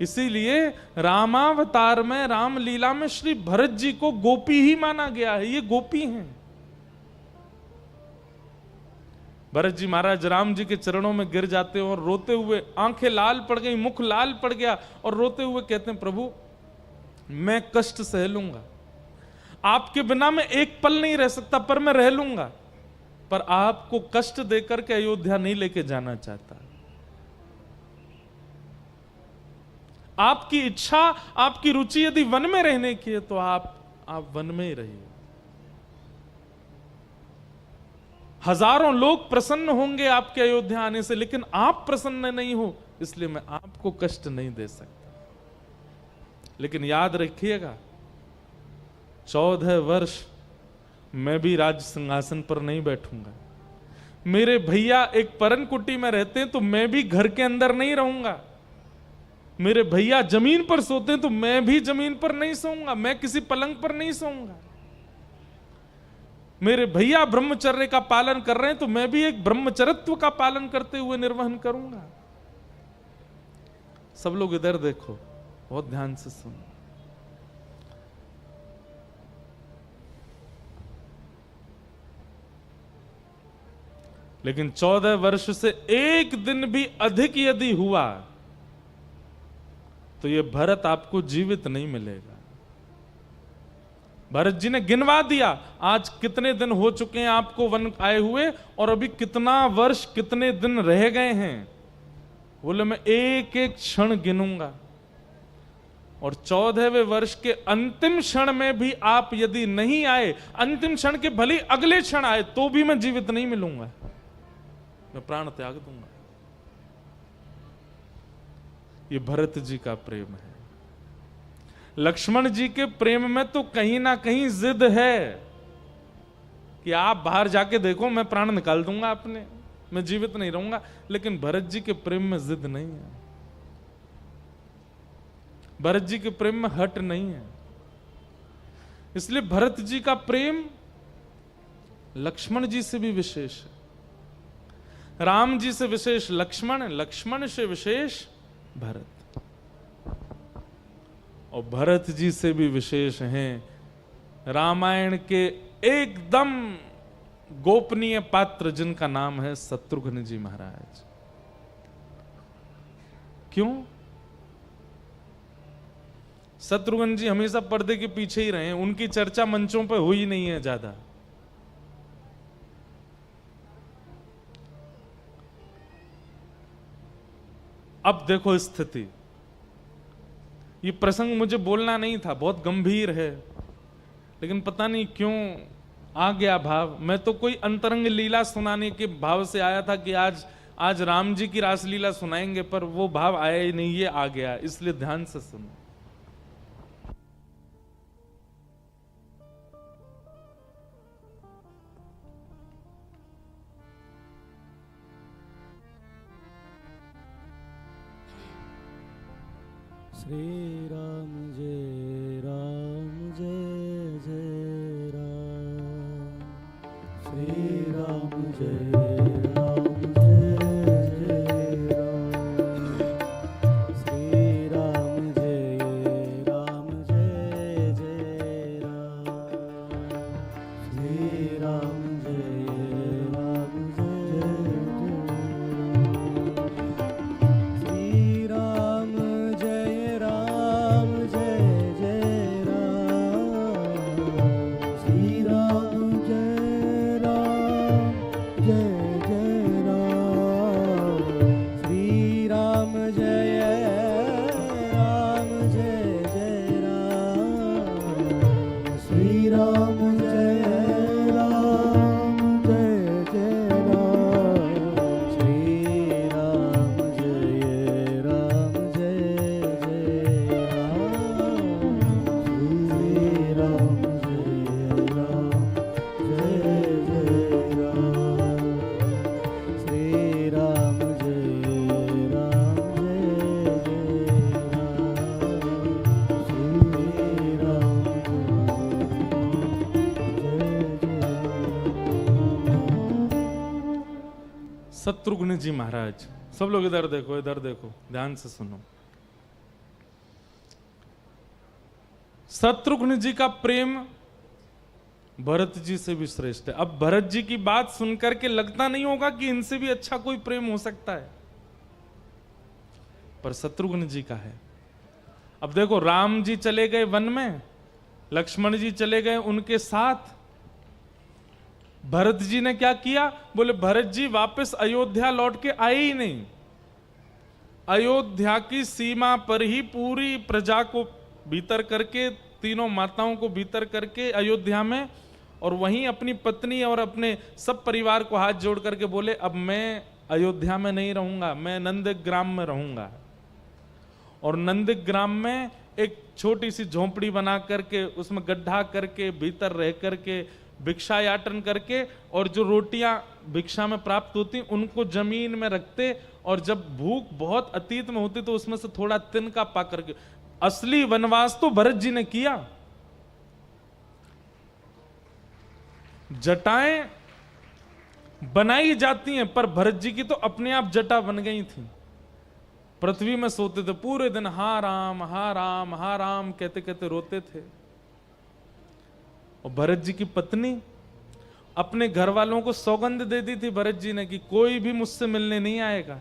इसीलिए रामावतार में, रामलीला में श्री भरत जी को गोपी ही माना गया है। ये गोपी हैं। भरत जी महाराज राम जी के चरणों में गिर जाते हैं और रोते हुए, आंखें लाल पड़ गई, मुख लाल पड़ गया, और रोते हुए कहते हैं, प्रभु मैं कष्ट सह लूंगा, आपके बिना मैं एक पल नहीं रह सकता, पर मैं रह लूंगा, पर आपको कष्ट देकर के अयोध्या नहीं लेके जाना चाहता। आपकी इच्छा, आपकी रुचि यदि वन में रहने की है तो आप वन में ही रहिए। हजारों लोग प्रसन्न होंगे आपके अयोध्या आने से, लेकिन आप प्रसन्न नहीं हो, इसलिए मैं आपको कष्ट नहीं दे सकता। लेकिन याद रखिएगा, 14 वर्ष मैं भी राज सिंहासन पर नहीं बैठूंगा। मेरे भैया एक परन कुटी में रहते हैं तो मैं भी घर के अंदर नहीं रहूंगा। मेरे भैया जमीन पर सोते हैं तो मैं भी जमीन पर नहीं सोऊंगा, मैं किसी पलंग पर नहीं सोऊंगा। मेरे भैया ब्रह्मचर्य का पालन कर रहे हैं तो मैं भी एक ब्रह्मचर्यत्व का पालन करते हुए निर्वहन करूंगा। सब लोग इधर देखो, बहुत ध्यान से सुनो। लेकिन 14 वर्ष से एक दिन भी अधिक यदि हुआ तो ये भरत आपको जीवित नहीं मिलेगा। भरत जी ने गिनवा दिया, आज कितने दिन हो चुके हैं आपको वन आए हुए, और अभी कितना वर्ष कितने दिन रह गए हैं। बोले मैं एक एक क्षण गिनूंगा, और 14वें वर्ष के अंतिम क्षण में भी आप यदि नहीं आए, अंतिम क्षण के भले अगले क्षण आए, तो भी मैं जीवित नहीं मिलूंगा, मैं प्राण त्याग दूंगा। ये भरत जी का प्रेम है। लक्ष्मण जी के प्रेम में तो कहीं ना कहीं जिद है कि आप बाहर जाके देखो, मैं प्राण निकाल दूंगा अपने, मैं जीवित नहीं रहूंगा। लेकिन भरत जी के प्रेम में जिद नहीं है, भरत जी के प्रेम में हट नहीं है। इसलिए भरत जी का प्रेम लक्ष्मण जी से भी विशेष है। राम जी से विशेष लक्ष्मण, लक्ष्मण से विशेष भरत, और भरत जी से भी विशेष हैं रामायण के एकदम गोपनीय पात्र जिनका नाम है शत्रुघ्न जी महाराज। क्यों? शत्रुघ्न जी हमेशा पर्दे के पीछे ही रहे, उनकी चर्चा मंचों पर हुई नहीं है ज्यादा। अब देखो स्थिति, ये प्रसंग मुझे बोलना नहीं था, बहुत गंभीर है, लेकिन पता नहीं क्यों आ गया भाव। मैं तो कोई अंतरंग लीला सुनाने के भाव से आया था कि आज राम जी की रासलीला सुनाएंगे, पर वो भाव आया ही नहीं, ये आ गया। इसलिए ध्यान से सुनो। श्री राम जय जय राम, श्री राम जय राम, श्री राम जय राम, शत्रुघ्न जी महाराज, सब लोग इधर देखो, इधर देखो, ध्यान से सुनो। शत्रुघ्न जी का प्रेम भरत जी से भी श्रेष्ठ है। अब भरत जी की बात सुनकर के लगता नहीं होगा कि इनसे भी अच्छा कोई प्रेम हो सकता है, पर शत्रुघ्न जी का है। अब देखो, राम जी चले गए वन में, लक्ष्मण जी चले गए उनके साथ, भरत जी ने क्या किया? बोले भरत जी वापस अयोध्या लौट के आए ही नहीं। अयोध्या की सीमा पर ही पूरी प्रजा को भीतर करके, तीनों माताओं को भीतर करके अयोध्या में, और वहीं अपनी पत्नी और अपने सब परिवार को हाथ जोड़ करके बोले अब मैं अयोध्या में नहीं रहूंगा, मैं नंदग्राम में रहूंगा। और नंदग्राम में एक छोटी सी झोंपड़ी बना करके, उसमें गड्ढा करके, भीतर रह करके भिक्षा याटन करके, और जो रोटियां भिक्षा में प्राप्त होती उनको जमीन में रखते, और जब भूख बहुत अतीत में होती तो उसमें से थोड़ा तिनका पा करके। असली वनवास तो भरत जी ने किया। जटाएं बनाई जाती हैं, पर भरत जी की तो अपने आप जटा बन गई थी। पृथ्वी में सोते थे पूरे दिन, हा राम हा राम हा राम कहते कहते रोते थे। और भरत जी की पत्नी अपने घर वालों को सौगंध दे दी थी भरत जी ने कि कोई भी मुझसे मिलने नहीं आएगा।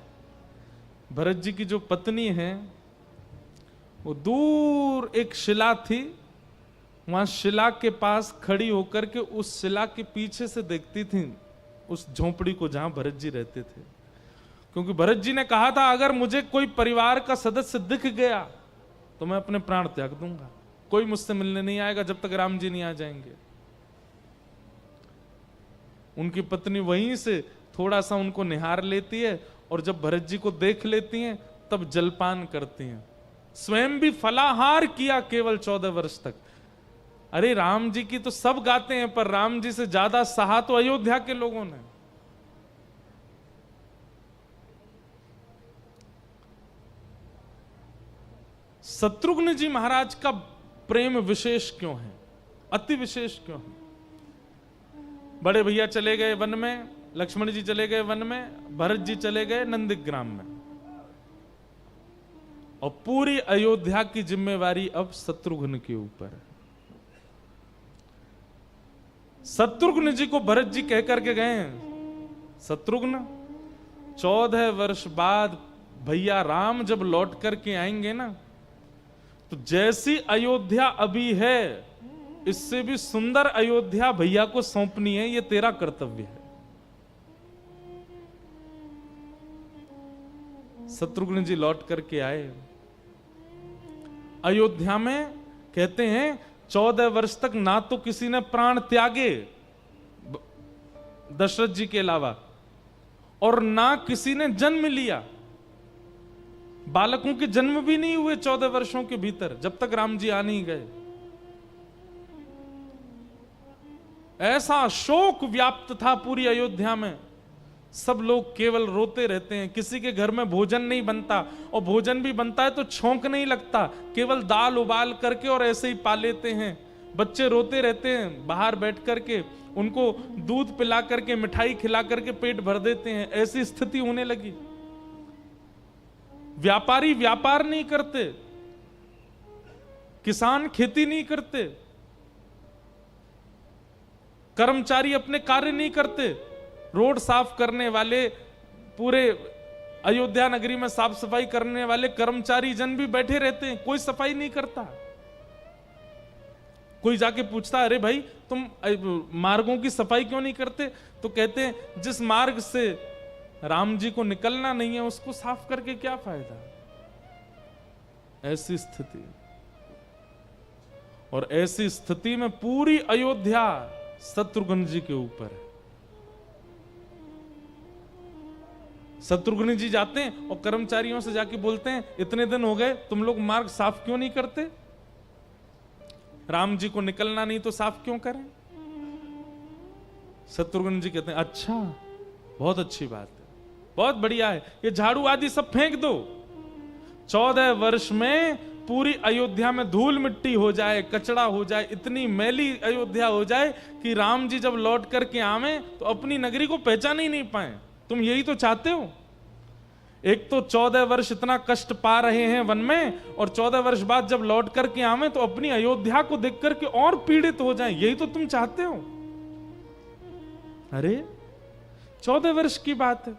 भरत जी की जो पत्नी है वो दूर एक शिला थी, वहां शिला के पास खड़ी होकर के उस शिला के पीछे से देखती थी उस झोंपड़ी को जहां भरत जी रहते थे। क्योंकि भरत जी ने कहा था अगर मुझे कोई परिवार का सदस्य दिख गया तो मैं अपने प्राण त्याग दूंगा, कोई मुझसे मिलने नहीं आएगा जब तक राम जी नहीं आ जाएंगे। उनकी पत्नी वहीं से थोड़ा सा उनको निहार लेती है, और जब भरत जी को देख लेती हैं तब जलपान करती हैं। स्वयं भी फलाहार किया केवल 14 वर्ष तक। अरे राम जी की तो सब गाते हैं, पर राम जी से ज्यादा सहा तो अयोध्या के लोगों ने। शत्रुघ्न जी महाराज का प्रेम विशेष क्यों है, अति विशेष क्यों है? बड़े भैया चले गए वन में, लक्ष्मण जी चले गए वन में, भरत जी चले गए नंदग्राम में, और पूरी अयोध्या की जिम्मेवारी अब शत्रुघ्न के ऊपर है। शत्रुघ्न जी को भरत जी कह करके गए, शत्रुघ्न 14 वर्ष बाद भैया राम जब लौट करके आएंगे ना, तो जैसी अयोध्या अभी है इससे भी सुंदर अयोध्या भैया को सौंपनी है, ये तेरा कर्तव्य है। शत्रुघ्न जी लौट करके आए अयोध्या में। कहते हैं 14 वर्ष तक ना तो किसी ने प्राण त्यागे दशरथ जी के अलावा, और ना किसी ने जन्म लिया। बालकों के जन्म भी नहीं हुए 14 वर्षों के भीतर, जब तक राम जी आ नहीं गए। ऐसा शोक व्याप्त था पूरी अयोध्या में, सब लोग केवल रोते रहते हैं। किसी के घर में भोजन नहीं बनता, और भोजन भी बनता है तो छौंक नहीं लगता, केवल दाल उबाल करके और ऐसे ही पा लेते हैं। बच्चे रोते रहते हैं, बाहर बैठ करके उनको दूध पिला करके, मिठाई खिला करके पेट भर देते हैं। ऐसी स्थिति होने लगी। व्यापारी व्यापार नहीं करते, किसान खेती नहीं करते, कर्मचारी अपने कार्य नहीं करते, रोड साफ करने वाले, पूरे अयोध्या नगरी में साफ सफाई करने वाले कर्मचारी जन भी बैठे रहते हैं, कोई सफाई नहीं करता। कोई जाके पूछता अरे भाई तुम मार्गों की सफाई क्यों नहीं करते, तो कहते हैं जिस मार्ग से राम जी को निकलना नहीं है उसको साफ करके क्या फायदा। ऐसी स्थिति, और ऐसी स्थिति में पूरी अयोध्या शत्रुघ्न जी के ऊपर है। शत्रुघ्न जी जाते हैं और कर्मचारियों से जाके बोलते हैं इतने दिन हो गए तुम लोग मार्ग साफ क्यों नहीं करते, राम जी को निकलना नहीं तो साफ क्यों करें। शत्रुघ्न जी कहते हैं अच्छा, बहुत अच्छी बात है, बहुत बढ़िया है, ये झाड़ू आदि सब फेंक दो। 14 वर्ष में पूरी अयोध्या में धूल मिट्टी हो जाए, कचड़ा हो जाए, इतनी मैली अयोध्या हो जाए कि राम जी जब लौट करके आवे तो अपनी नगरी को पहचान ही नहीं पाए। तुम यही तो चाहते हो। एक तो 14 वर्ष इतना कष्ट पा रहे हैं वन में, और 14 वर्ष बाद जब लौट करके आवे तो अपनी अयोध्या को देख करके और पीड़ित हो जाएं, यही तो तुम चाहते हो। अरे 14 वर्ष की बात है।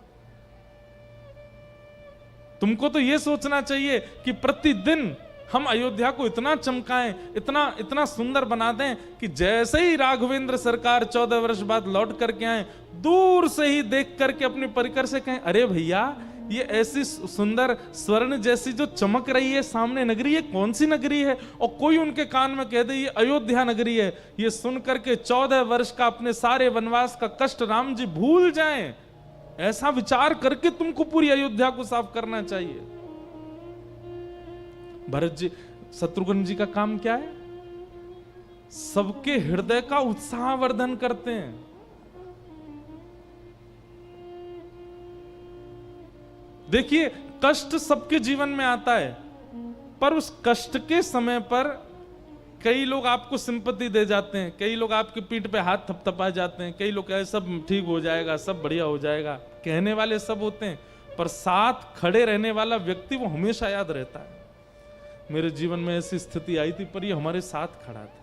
तुमको तो यह सोचना चाहिए कि प्रतिदिन हम अयोध्या को इतना चमकाएं, इतना इतना सुंदर बना दें कि जैसे ही राघवेंद्र सरकार 14 वर्ष बाद लौट करके आए, दूर से ही देख करके अपने परिकर से कहें, अरे भैया ये ऐसी सुंदर स्वर्ण जैसी जो चमक रही है सामने नगरी है, कौन सी नगरी है? और कोई उनके कान में कह दे ये अयोध्या नगरी है। ये सुन करके 14 वर्ष का अपने सारे वनवास का कष्ट राम जी भूल जाएं। ऐसा विचार करके तुमको पूरी अयोध्या को साफ करना चाहिए। भरत जी, शत्रुघ्न जी का काम क्या है? सबके हृदय का उत्साहवर्धन करते हैं। देखिए, कष्ट सबके जीवन में आता है, पर उस कष्ट के समय पर कई लोग आपको सिंपैथी दे जाते हैं, कई लोग आपकी पीठ पे हाथ थपथपा जाते हैं, कई लोग कहे सब ठीक हो जाएगा, सब बढ़िया हो जाएगा, कहने वाले सब होते हैं, पर साथ खड़े रहने वाला व्यक्ति वो हमेशा याद रहता है। मेरे जीवन में ऐसी स्थिति आई थी, पर ये हमारे साथ खड़ा था।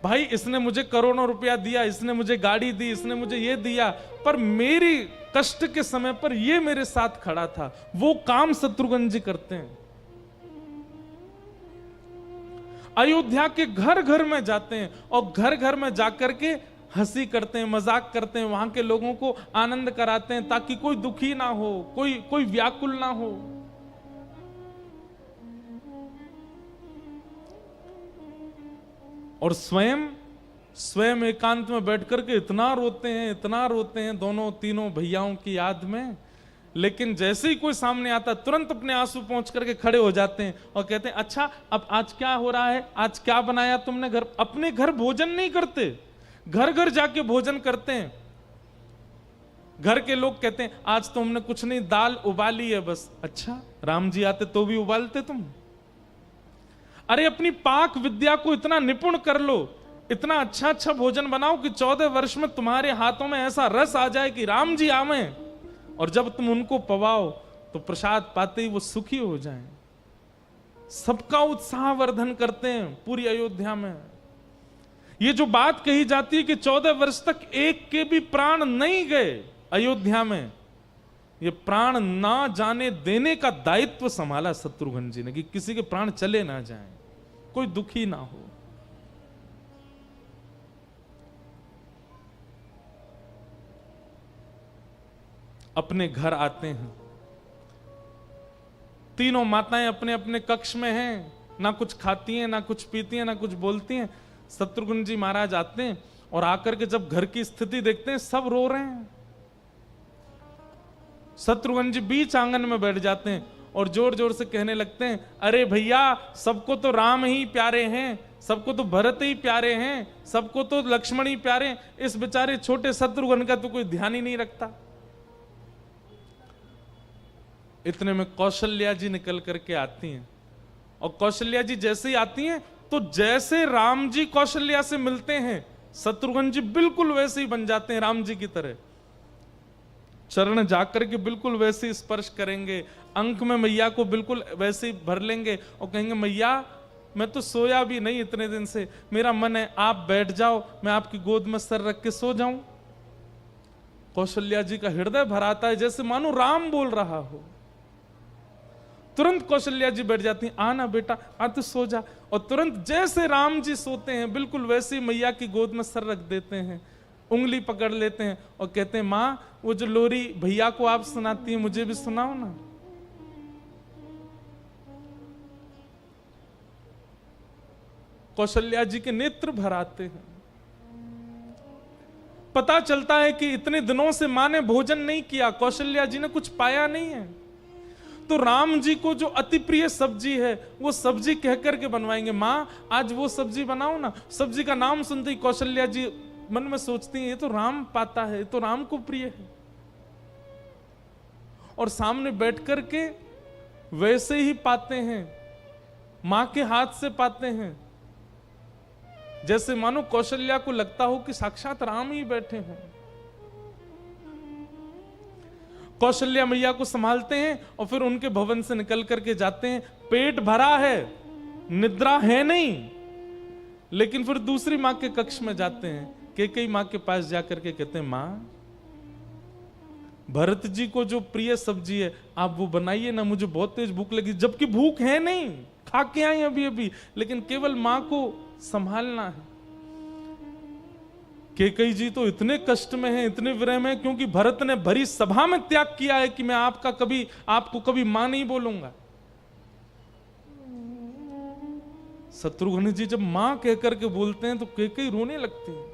भाई इसने मुझे करोड़ों रुपया दिया, इसने मुझे गाड़ी दी, इसने मुझे ये दिया, पर मेरी कष्ट के समय पर ये मेरे साथ खड़ा था। वो काम शत्रुघ्न जी करते हैं। अयोध्या के घर घर में जाते हैं और घर घर में जाकर के हंसी करते हैं, मजाक करते हैं, वहां के लोगों को आनंद कराते हैं ताकि कोई दुखी ना हो, कोई व्याकुल ना हो। और स्वयं एकांत में बैठकर के इतना रोते हैं दोनों तीनों भैयाओं की याद में। लेकिन जैसे ही कोई सामने आता तुरंत अपने आंसू पहुंच करके खड़े हो जाते हैं और कहते हैं, अच्छा अब आज क्या हो रहा है, आज क्या बनाया तुमने घर? अपने घर भोजन नहीं करते, घर घर जाके भोजन करते हैं। घर के लोग कहते हैं आज तो हमने कुछ नहीं, दाल उबाली है बस। अच्छा, राम जी आते तो भी उबालते तुम? अरे अपनी पाक विद्या को इतना निपुण कर लो, इतना अच्छा अच्छा भोजन बनाओ कि 14 वर्ष में तुम्हारे हाथों में ऐसा रस आ जाए कि राम जी आवे, और जब तुम उनको पवाओ तो प्रसाद पाते ही वो सुखी हो जाएं। सबका उत्साहवर्धन करते हैं पूरी अयोध्या में। ये जो बात कही जाती है कि 14 वर्ष तक एक के भी प्राण नहीं गए अयोध्या में, ये प्राण ना जाने देने का दायित्व संभाला शत्रुघ्न जी ने कि किसी के प्राण चले ना जाएं, कोई दुखी ना हो। अपने घर आते हैं, तीनों माताएं अपने अपने कक्ष में हैं, ना कुछ खाती हैं, ना कुछ पीती हैं, ना कुछ बोलती हैं। शत्रुघ्न जी महाराज आते हैं और आकर के जब घर की स्थिति देखते हैं, सब रो रहे हैं। शत्रुघ्न जी बीच आंगन में बैठ जाते हैं और जोर जोर से कहने लगते हैं, अरे भैया सबको तो राम ही प्यारे हैं, सबको तो भरत ही प्यारे हैं, सबको तो लक्ष्मण ही प्यारे हैं, इस बेचारे छोटे शत्रुघ्न का तो कोई ध्यान ही नहीं रखता। इतने में कौशल्या जी निकल करके आती हैं, और कौशल्या जी जैसे ही आती हैं तो जैसे राम जी कौशल्या से मिलते हैं, शत्रुघ्न जी बिल्कुल वैसे ही बन जाते हैं राम जी की तरह। चरण जाकर के बिल्कुल वैसे ही स्पर्श करेंगे, अंक में मैया को बिल्कुल वैसे ही भर लेंगे और कहेंगे, मैया मैं तो सोया भी नहीं इतने दिन से, मेरा मन है आप बैठ जाओ, मैं आपकी गोद में सर रख के सो जाऊं। कौशल्या जी का हृदय भराता है, जैसे मानो राम बोल रहा हो। तुरंत कौशल्या जी बैठ जाती हैं, आना बेटा, आ तो सो जा। और तुरंत जैसे राम जी सोते हैं बिल्कुल वैसे ही मैया की गोद में सर रख देते हैं, उंगली पकड़ लेते हैं और कहते हैं, माँ वो जो लोरी भैया को आप सुनाती हैं मुझे भी सुनाओ ना। कौशल्या जी के नेत्र भर आते हैं। पता चलता है कि इतने दिनों से माँ ने भोजन नहीं किया, कौशल्या जी ने कुछ पाया नहीं है, तो राम जी को जो अति प्रिय सब्जी है वो सब्जी कहकर के बनवाएंगे। माँ आज वो सब्जी बनाओ ना। सब्जी का नाम सुनते ही कौशल्या जी मन में सोचती हैं, ये तो राम पाता है, ये तो राम को प्रिय है, और सामने बैठ कर के वैसे ही पाते हैं, मां के हाथ से पाते हैं, जैसे मानो कौशल्या को लगता हो कि साक्षात राम ही बैठे हैं। कौशल्या मैया को संभालते हैं और फिर उनके भवन से निकल करके जाते हैं। पेट भरा है, निद्रा है नहीं, लेकिन फिर दूसरी मां के कक्ष में जाते हैं। कैकेयी मां के पास जाकर के कहते हैं, मां भरत जी को जो प्रिय सब्जी है आप वो बनाइए ना, मुझे बहुत तेज भूख लगी। जबकि भूख है नहीं, खा के आई अभी अभी, लेकिन केवल मां को संभालना है। कैकेयी जी तो इतने कष्ट में है, इतने विरह में, क्योंकि भरत ने भरी सभा में त्याग किया है कि मैं आपको कभी मां नहीं बोलूंगा। शत्रुघ्न जी जब मां कहकर के बोलते हैं तो कैकेयी रोने लगती है।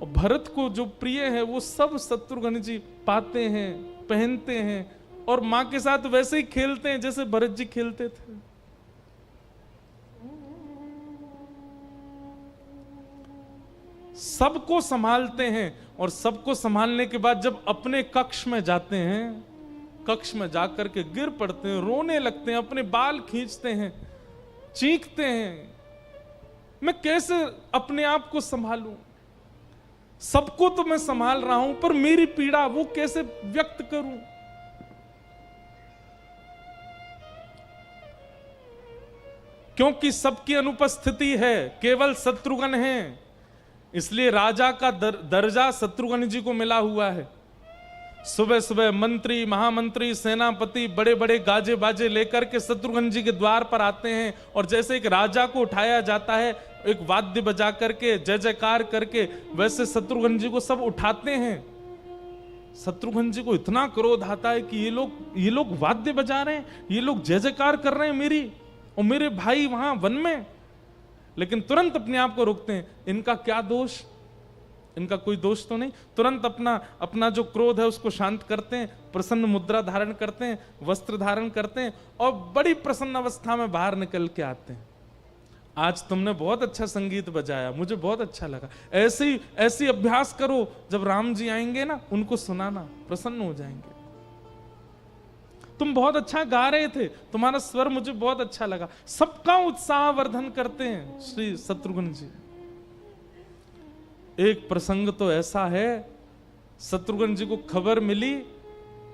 और भरत को जो प्रिय है वो सब शत्रुघ्न जी पाते हैं, पहनते हैं और मां के साथ वैसे ही खेलते हैं जैसे भरत जी खेलते थे। सबको संभालते हैं और सबको संभालने के बाद जब अपने कक्ष में जाते हैं, कक्ष में जाकर के गिर पड़ते हैं, रोने लगते हैं, अपने बाल खींचते हैं, चीखते हैं, मैं कैसे अपने आप को संभालूं? सबको तो मैं संभाल रहा हूं, पर मेरी पीड़ा वो कैसे व्यक्त करूं? क्योंकि सबकी अनुपस्थिति है, केवल शत्रुघ्न है, इसलिए राजा का दर्जा शत्रुघ्न जी को मिला हुआ है। सुबह सुबह मंत्री, महामंत्री, सेनापति बड़े बड़े गाजे बाजे लेकर के शत्रुघ्न जी के द्वार पर आते हैं और जैसे एक राजा को उठाया जाता है, एक वाद्य बजा करके, जय जयकार करके, वैसे शत्रुघ्न जी को सब उठाते हैं। शत्रुघ्न जी को इतना क्रोध आता है कि ये लोग वाद्य बजा रहे हैं, ये लोग जय जयकार कर रहे हैं मेरी और मेरे भाई वहां वन में, लेकिन तुरंत अपने आप को रोकते हैं। इनका क्या दोष? इनका कोई दोष तो नहीं। तुरंत अपना जो क्रोध है उसको शांत करते हैं, प्रसन्न मुद्रा धारण करते हैं, वस्त्र धारण करते हैं और बड़ी प्रसन्न अवस्था में बाहर निकल के आते हैं। आज तुमने बहुत अच्छा संगीत बजाया, मुझे बहुत अच्छा लगा। ऐसे अभ्यास करो, जब राम जी आएंगे ना उनको सुनाना, प्रसन्न हो जाएंगे। तुम बहुत अच्छा गा रहे थे, तुम्हारा स्वर मुझे बहुत अच्छा लगा। सबका उत्साह वर्धन करते हैं श्री शत्रुघ्न जी। एक प्रसंग तो ऐसा है, शत्रुघ्न जी को खबर मिली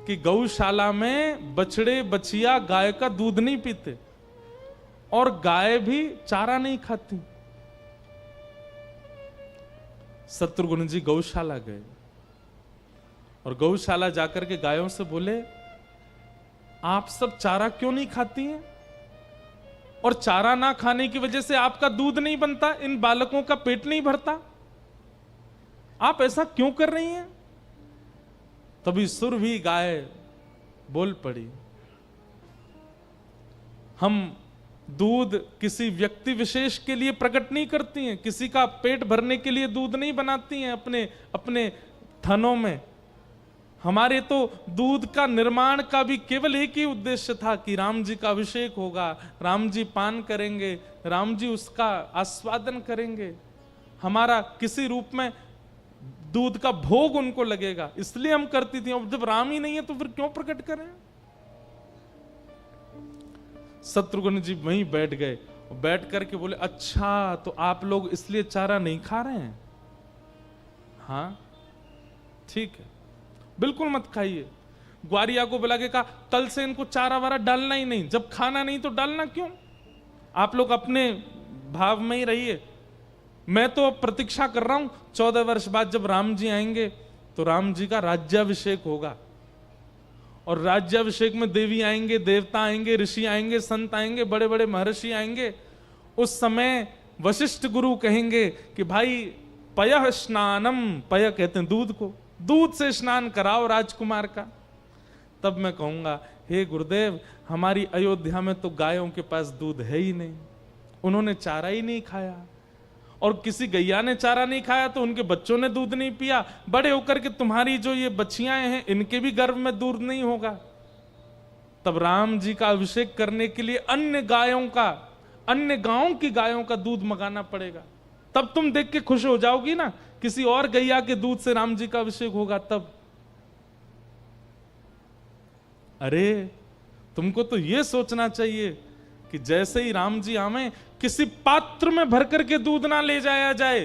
कि गौशाला में बछड़े बछिया गाय का दूध नहीं पीते और गाय भी चारा नहीं खाती। शत्रुघ्न जी गौशाला गए और गौशाला जाकर के गायों से बोले, आप सब चारा क्यों नहीं खाती हैं? और चारा ना खाने की वजह से आपका दूध नहीं बनता, इन बालकों का पेट नहीं भरता, आप ऐसा क्यों कर रही हैं? तभी सुरभि गाय बोल पड़ी, हम दूध किसी व्यक्ति विशेष के लिए प्रकट नहीं करती हैं, किसी का पेट भरने के लिए दूध नहीं बनाती हैं अपने थनों में। हमारे तो दूध का निर्माण का भी केवल एक ही उद्देश्य था कि राम जी का अभिषेक होगा, राम जी पान करेंगे, राम जी उसका आस्वादन करेंगे, हमारा किसी रूप में दूध का भोग उनको लगेगा, इसलिए हम करती थी। अब जब राम ही नहीं है तो फिर क्यों प्रकट करें? शत्रुघ्न जी वहीं बैठ गए, बैठ करके बोले, अच्छा तो आप लोग इसलिए चारा नहीं खा रहे हैं? हाँ ठीक है, बिल्कुल मत खाइए। ग्वारिया को बुला के कहा, कल से इनको चारा वारा डालना ही नहीं, जब खाना नहीं तो डालना क्यों? आप लोग अपने भाव में ही रहिए। मैं तो अब प्रतीक्षा कर रहा हूं 14 वर्ष बाद जब राम जी आएंगे तो राम जी का राज्याभिषेक होगा और राज्याभिषेक में देवी आएंगे, देवता आएंगे, ऋषि आएंगे, संत आएंगे, बड़े बड़े महर्षि आएंगे। उस समय वशिष्ठ गुरु कहेंगे कि भाई पयः स्नानम, पय कहते हैं दूध को, दूध से स्नान कराओ राजकुमार का। तब मैं कहूंगा, हे गुरुदेव, हमारी अयोध्या में तो गायों के पास दूध है ही नहीं, उन्होंने चारा ही नहीं खाया, और किसी गैया ने चारा नहीं खाया तो उनके बच्चों ने दूध नहीं पिया। बड़े होकर के तुम्हारी जो ये बच्चियां हैं इनके भी गर्भ में दूध नहीं होगा। तब राम जी का अभिषेक करने के लिए अन्य गांवों की गायों का दूध मंगाना पड़ेगा। तब तुम देख के खुश हो जाओगी ना, किसी और गैया के दूध से राम जी का अभिषेक होगा तब। अरे तुमको तो ये सोचना चाहिए कि जैसे ही राम जी आवे, किसी पात्र में भर करके दूध ना ले जाया जाए,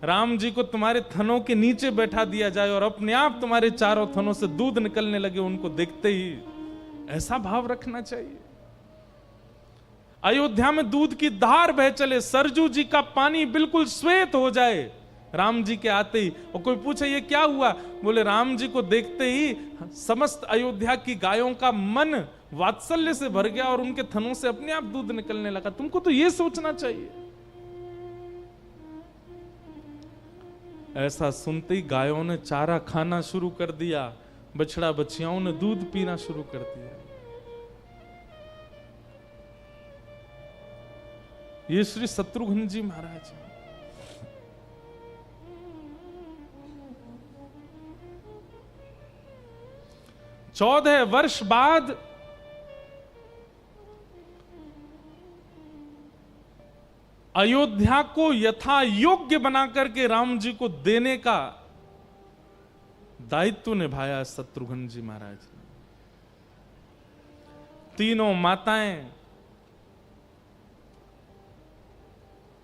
राम जी को तुम्हारे थनों के नीचे बैठा दिया जाए और अपने आप तुम्हारे चारों थनों से दूध निकलने लगे, उनको देखते ही ऐसा भाव रखना चाहिए। अयोध्या में दूध की धार बह चले, सरजू जी का पानी बिल्कुल श्वेत हो जाए राम जी के आते ही, और कोई पूछे ये क्या हुआ, बोले राम जी को देखते ही समस्त अयोध्या की गायों का मन वात्सल्य से भर गया और उनके थनों से अपने आप दूध निकलने लगा। तुमको तो ये सोचना चाहिए। ऐसा सुनते ही गायों ने चारा खाना शुरू कर दिया, बछड़ा बछियाओं ने दूध पीना शुरू कर दिया। ये श्री शत्रुघ्न जी महाराज 14 वर्ष बाद अयोध्या को यथा योग्य बना करके राम जी को देने का दायित्व निभाया शत्रुघ्न जी महाराज ने। तीनों माताएं,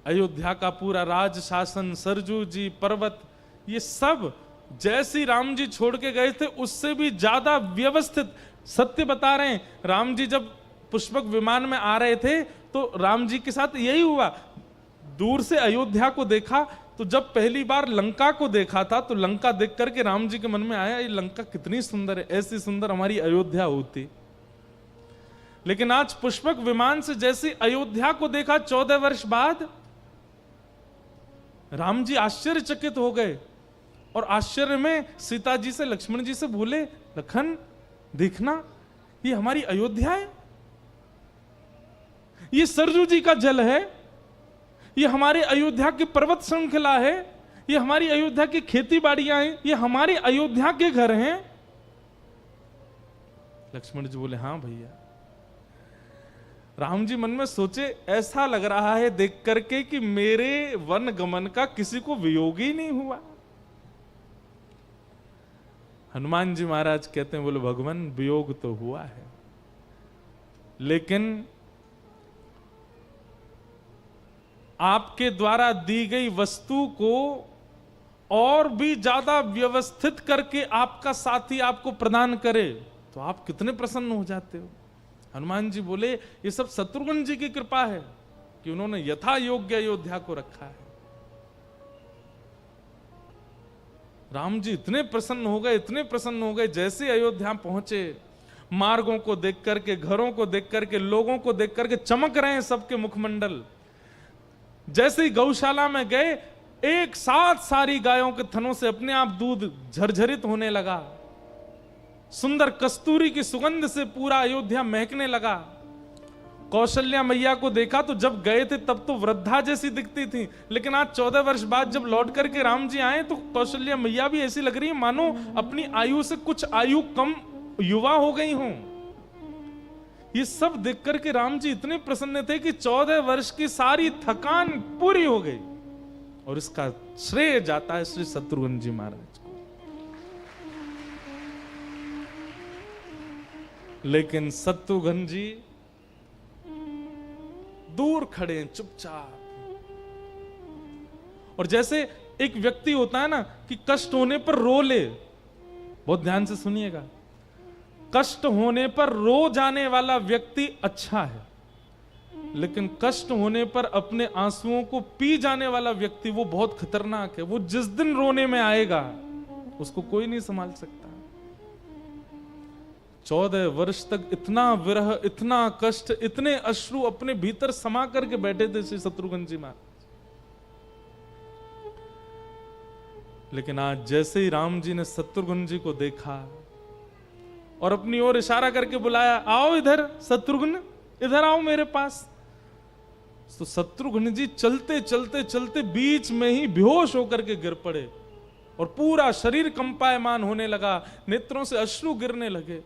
अयोध्या का पूरा राज शासन, सरजू जी, पर्वत, ये सब जैसी राम जी छोड़ के गए थे उससे भी ज्यादा व्यवस्थित। सत्य बता रहे हैं, राम जी जब पुष्पक विमान में आ रहे थे तो राम जी के साथ यही हुआ। दूर से अयोध्या को देखा तो जब पहली बार लंका को देखा था तो लंका देख करके राम जी के मन में आया ये लंका कितनी सुंदर है, ऐसी सुंदर हमारी अयोध्या होती। लेकिन आज पुष्पक विमान से जैसे अयोध्या को देखा 14 वर्ष बाद, राम जी आश्चर्यचकित हो गए और आश्चर्य में सीता जी से, लक्ष्मण जी से बोले, लखन देखना ये हमारी अयोध्या है, ये सरजू जी का जल है, ये हमारे अयोध्या की पर्वत श्रृंखला है, ये हमारी अयोध्या की खेती बाड़ियां हैं, ये हमारी अयोध्या के घर हैं। लक्ष्मण जी बोले हां भैया। राम जी मन में सोचे ऐसा लग रहा है देख करके कि मेरे वन गमन का किसी को वियोग ही नहीं हुआ। हनुमान जी महाराज कहते हैं, बोले भगवान वियोग तो हुआ है, लेकिन आपके द्वारा दी गई वस्तु को और भी ज्यादा व्यवस्थित करके आपका साथी आपको प्रदान करे तो आप कितने प्रसन्न हो जाते हो। हनुमान जी बोले ये सब शत्रुघ्न जी की कृपा है कि उन्होंने यथा योग्य अयोध्या को रखा है। राम जी इतने प्रसन्न हो गए, इतने प्रसन्न हो गए, जैसे अयोध्या पहुंचे मार्गों को देख करके, घरों को देख करके, लोगों को देख करके चमक रहे हैं सबके मुखमंडल। जैसे ही गौशाला में गए, एक साथ सारी गायों के थनों से अपने आप दूध झरझरित होने लगा। सुंदर कस्तूरी की सुगंध से पूरा अयोध्या महकने लगा। कौशल्या मैया को देखा तो जब गए थे तब तो वृद्धा जैसी दिखती थी, लेकिन आज 14 वर्ष बाद जब लौट करके राम जी आए तो कौशल्या मैया भी ऐसी लग रही है मानो अपनी आयु से कुछ आयु कम युवा हो गई हों। ये सब देख करके राम जी इतने प्रसन्न थे कि 14 वर्ष की सारी थकान पूरी हो गई, और इसका श्रेय जाता है श्री शत्रुघ्न जी महाराज को। लेकिन शत्रुघ्न जी दूर खड़े हैं चुपचाप, और जैसे एक व्यक्ति होता है ना कि कष्ट होने पर रो ले, बहुत ध्यान से सुनिएगा, कष्ट होने पर रो जाने वाला व्यक्ति अच्छा है, लेकिन कष्ट होने पर अपने आंसुओं को पी जाने वाला व्यक्ति वो बहुत खतरनाक है। वो जिस दिन रोने में आएगा उसको कोई नहीं संभाल सकता। 14 वर्ष तक इतना विरह, इतना कष्ट, इतने अश्रु अपने भीतर समा करके बैठे थे श्री शत्रुघ्न जी महाराज। लेकिन आज जैसे ही राम जी ने शत्रुघ्न जी को देखा और अपनी ओर इशारा करके बुलाया, आओ इधर शत्रुघ्न, इधर आओ मेरे पास, तो शत्रुघ्न जी चलते चलते चलते बीच में ही बेहोश होकर के गिर पड़े और पूरा शरीर कंपायमान होने लगा, नेत्रों से अश्रु गिरने लगे।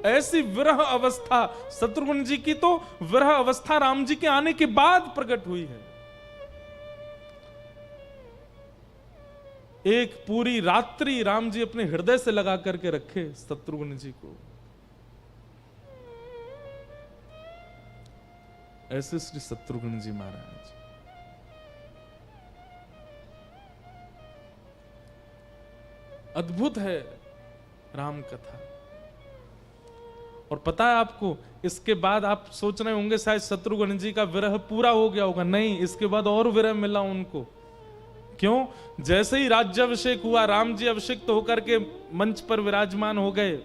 ऐसी विरह अवस्था शत्रुघ्न जी की, तो विरह अवस्था राम जी के आने के बाद प्रकट हुई है। एक पूरी रात्रि राम जी अपने हृदय से लगा करके रखे शत्रुघ्न जी को। ऐसे श्री शत्रुघ्न जी महाराज अद्भुत है राम कथा। और पता है आपको, इसके बाद आप सोच रहे होंगे शायद शत्रुघ्न जी का विरह पूरा हो गया होगा। नहीं, इसके बाद और विरह मिला उनको। क्यों? जैसे ही राज्याभिषेक हुआ, राम जी अभिषिक्त होकर के मंच पर विराजमान हो गए,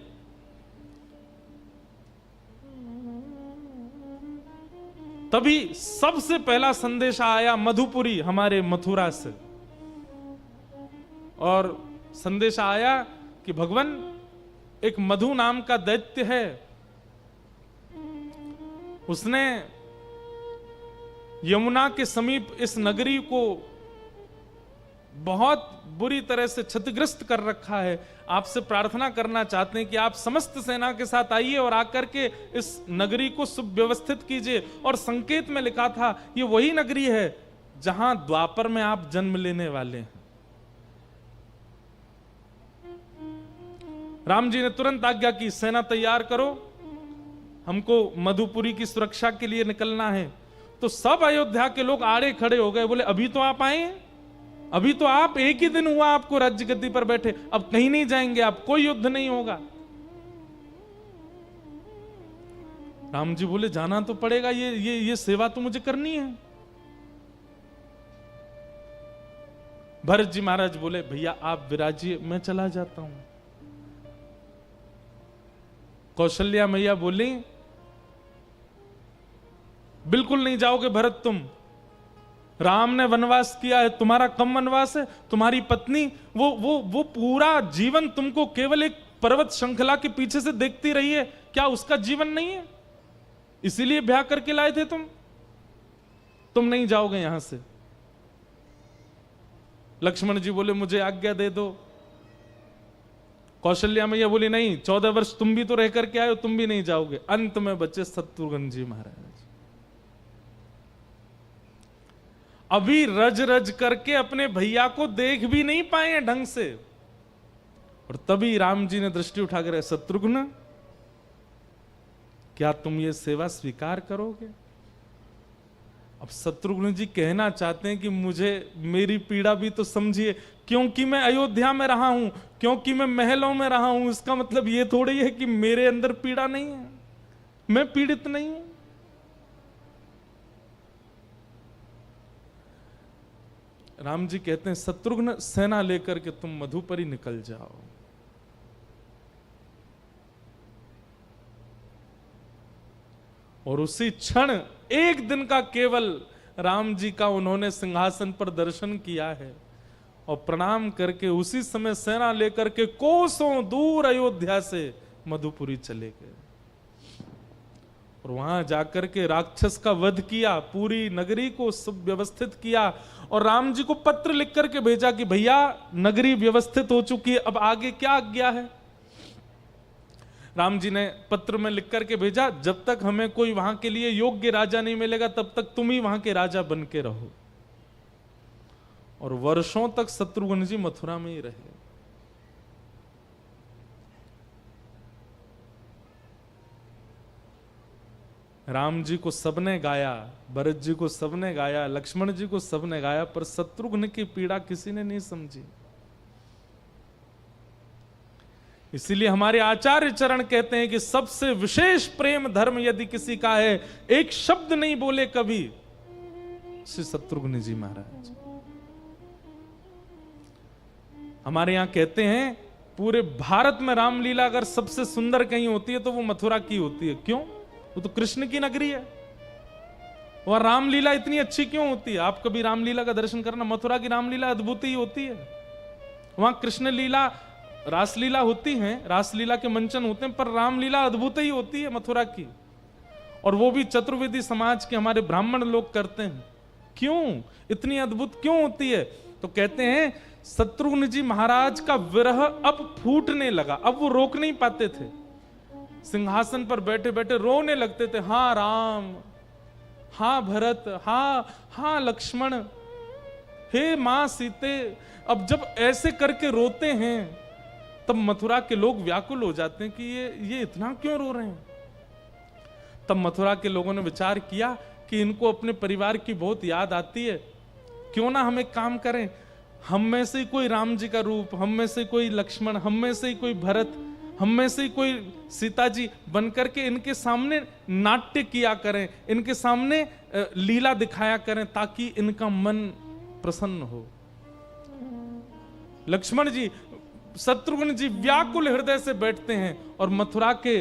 तभी सबसे पहला संदेश आया मधुपुरी, हमारे मथुरा से। और संदेश आया कि भगवान, एक मधु नाम का दैत्य है, उसने यमुना के समीप इस नगरी को बहुत बुरी तरह से क्षतिग्रस्त कर रखा है। आपसे प्रार्थना करना चाहते हैं कि आप समस्त सेना के साथ आइए और आकर के इस नगरी को सुव्यवस्थित कीजिए। और संकेत में लिखा था, ये वही नगरी है जहां द्वापर में आप जन्म लेने वाले हैं। राम जी ने तुरंत आज्ञा की, सेना तैयार करो, हमको मधुपुरी की सुरक्षा के लिए निकलना है। तो सब अयोध्या के लोग आड़े खड़े हो गए, बोले अभी तो आप आए हैं, अभी तो आप एक ही दिन हुआ आपको राज्य गद्दी पर बैठे, अब कहीं नहीं जाएंगे आप, कोई युद्ध नहीं होगा। राम जी बोले जाना तो पड़ेगा, ये सेवा तो मुझे करनी है। भरत जी महाराज बोले भैया आप विराजिए, मैं चला जाता हूं। कौशल्या मैया बोली बिल्कुल नहीं जाओगे भरत तुम, राम ने वनवास किया है, तुम्हारा कम वनवास है। तुम्हारी पत्नी वो पूरा जीवन तुमको केवल एक पर्वत श्रृंखला के पीछे से देखती रही है, क्या उसका जीवन नहीं है? इसीलिए ब्याह करके लाए थे तुम नहीं जाओगे यहां से। लक्ष्मण जी बोले मुझे आज्ञा दे दो। कौशल्या मैया बोली नहीं, 14 वर्ष तुम भी तो रह करके आए हो, तुम भी नहीं जाओगे। अंत में बचे शत्रुघ्न जी महाराज। अभी रज रज करके अपने भैया को देख भी नहीं पाए ढंग से। और तभी राम जी ने दृष्टि उठाकर, शत्रुघ्न क्या तुम ये सेवा स्वीकार करोगे? अब शत्रुघ्न जी कहना चाहते हैं कि मुझे मेरी पीड़ा भी तो समझिए, क्योंकि मैं अयोध्या में रहा हूं, क्योंकि मैं महलों में रहा हूं, इसका मतलब ये थोड़ी है कि मेरे अंदर पीड़ा नहीं है, मैं पीड़ित नहीं हूं। राम जी कहते हैं शत्रुघ्न सेना लेकर के तुम मधुपरी निकल जाओ। और उसी क्षण एक दिन का केवल राम जी का उन्होंने सिंहासन पर दर्शन किया है और प्रणाम करके उसी समय सेना लेकर के कोसों दूर अयोध्या से मधुपुरी चले गए और वहां जाकर के राक्षस का वध किया, पूरी नगरी को सुव्यवस्थित किया। और राम जी को पत्र लिख करके भेजा कि भैया नगरी व्यवस्थित हो चुकी है, अब आगे क्या आज्ञा है। राम जी ने पत्र में लिख करके भेजा, जब तक हमें कोई वहां के लिए योग्य राजा नहीं मिलेगा तब तक तुम ही वहां के राजा बन के रहो। और वर्षों तक शत्रुघ्न जी मथुरा में ही रहे। राम जी को सबने गाया, भरत जी को सबने गाया, लक्ष्मण जी को सबने गाया, पर शत्रुघ्न की पीड़ा किसी ने नहीं समझी। इसीलिए हमारे आचार्य चरण कहते हैं कि सबसे विशेष प्रेम धर्म यदि किसी का है, एक शब्द नहीं बोले कभी, श्री शत्रुघ्न जी महाराज। हमारे यहां कहते हैं पूरे भारत में रामलीला अगर सबसे सुंदर कहीं होती है तो वो मथुरा की होती है। क्यों? वो तो कृष्ण की नगरी है। वह रामलीला इतनी अच्छी क्यों होती है? आप कभी रामलीला का दर्शन करना, मथुरा की रामलीला अद्भुत ही होती है। वहां कृष्ण लीला, रासलीला होती हैं, रासलीला के मंचन होते हैं, पर रामलीला अद्भुत ही होती है मथुरा की। और वो भी चतुर्वेदी समाज के हमारे ब्राह्मण लोग करते हैं। क्यों इतनी अद्भुत क्यों होती है? तो कहते हैं शत्रुघ्न जी महाराज का विरह अब फूटने लगा। अब वो रोक नहीं पाते थे, सिंहासन पर बैठे बैठे रोने लगते थे। हाँ राम, हाँ भरत, हाँ लक्ष्मण, हे मां सीते। अब जब ऐसे करके रोते हैं तब मथुरा के लोग व्याकुल हो जाते हैं कि ये इतना क्यों रो रहे हैं। तब मथुरा के लोगों ने विचार किया कि इनको अपने परिवार की बहुत याद आती है, क्यों ना हम एक काम करें, हम में से कोई राम जी का रूप, हम में से कोई लक्ष्मण, हम में से कोई भरत, हम में से कोई सीता जी बनकर के इनके सामने नाट्य किया करें, इनके सामने लीला दिखाया करें, ताकि इनका मन प्रसन्न हो। लक्ष्मण जी, शत्रुघ्न जी व्याकुल हृदय से बैठते हैं, और मथुरा के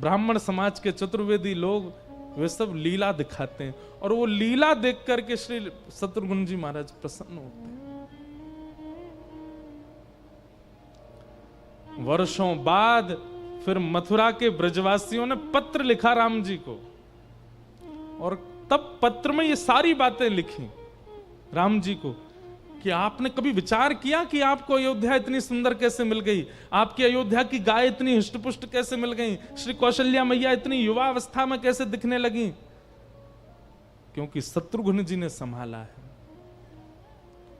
ब्राह्मण समाज के चतुर्वेदी लोग वे सब लीला दिखाते हैं, और वो लीला देख करके श्री शत्रुघ्न जी महाराज प्रसन्न होते हैं। वर्षों बाद फिर मथुरा के ब्रजवासियों ने पत्र लिखा राम जी को, और तब पत्र में ये सारी बातें लिखी राम जी को कि आपने कभी विचार किया कि आपको अयोध्या इतनी सुंदर कैसे मिल गई, आपकी अयोध्या की गाय इतनी हृष्टपुष्ट कैसे मिल गई, श्री कौशल्या मैया इतनी युवा अवस्था में कैसे दिखने लगी? क्योंकि शत्रुघ्न जी ने संभाला है,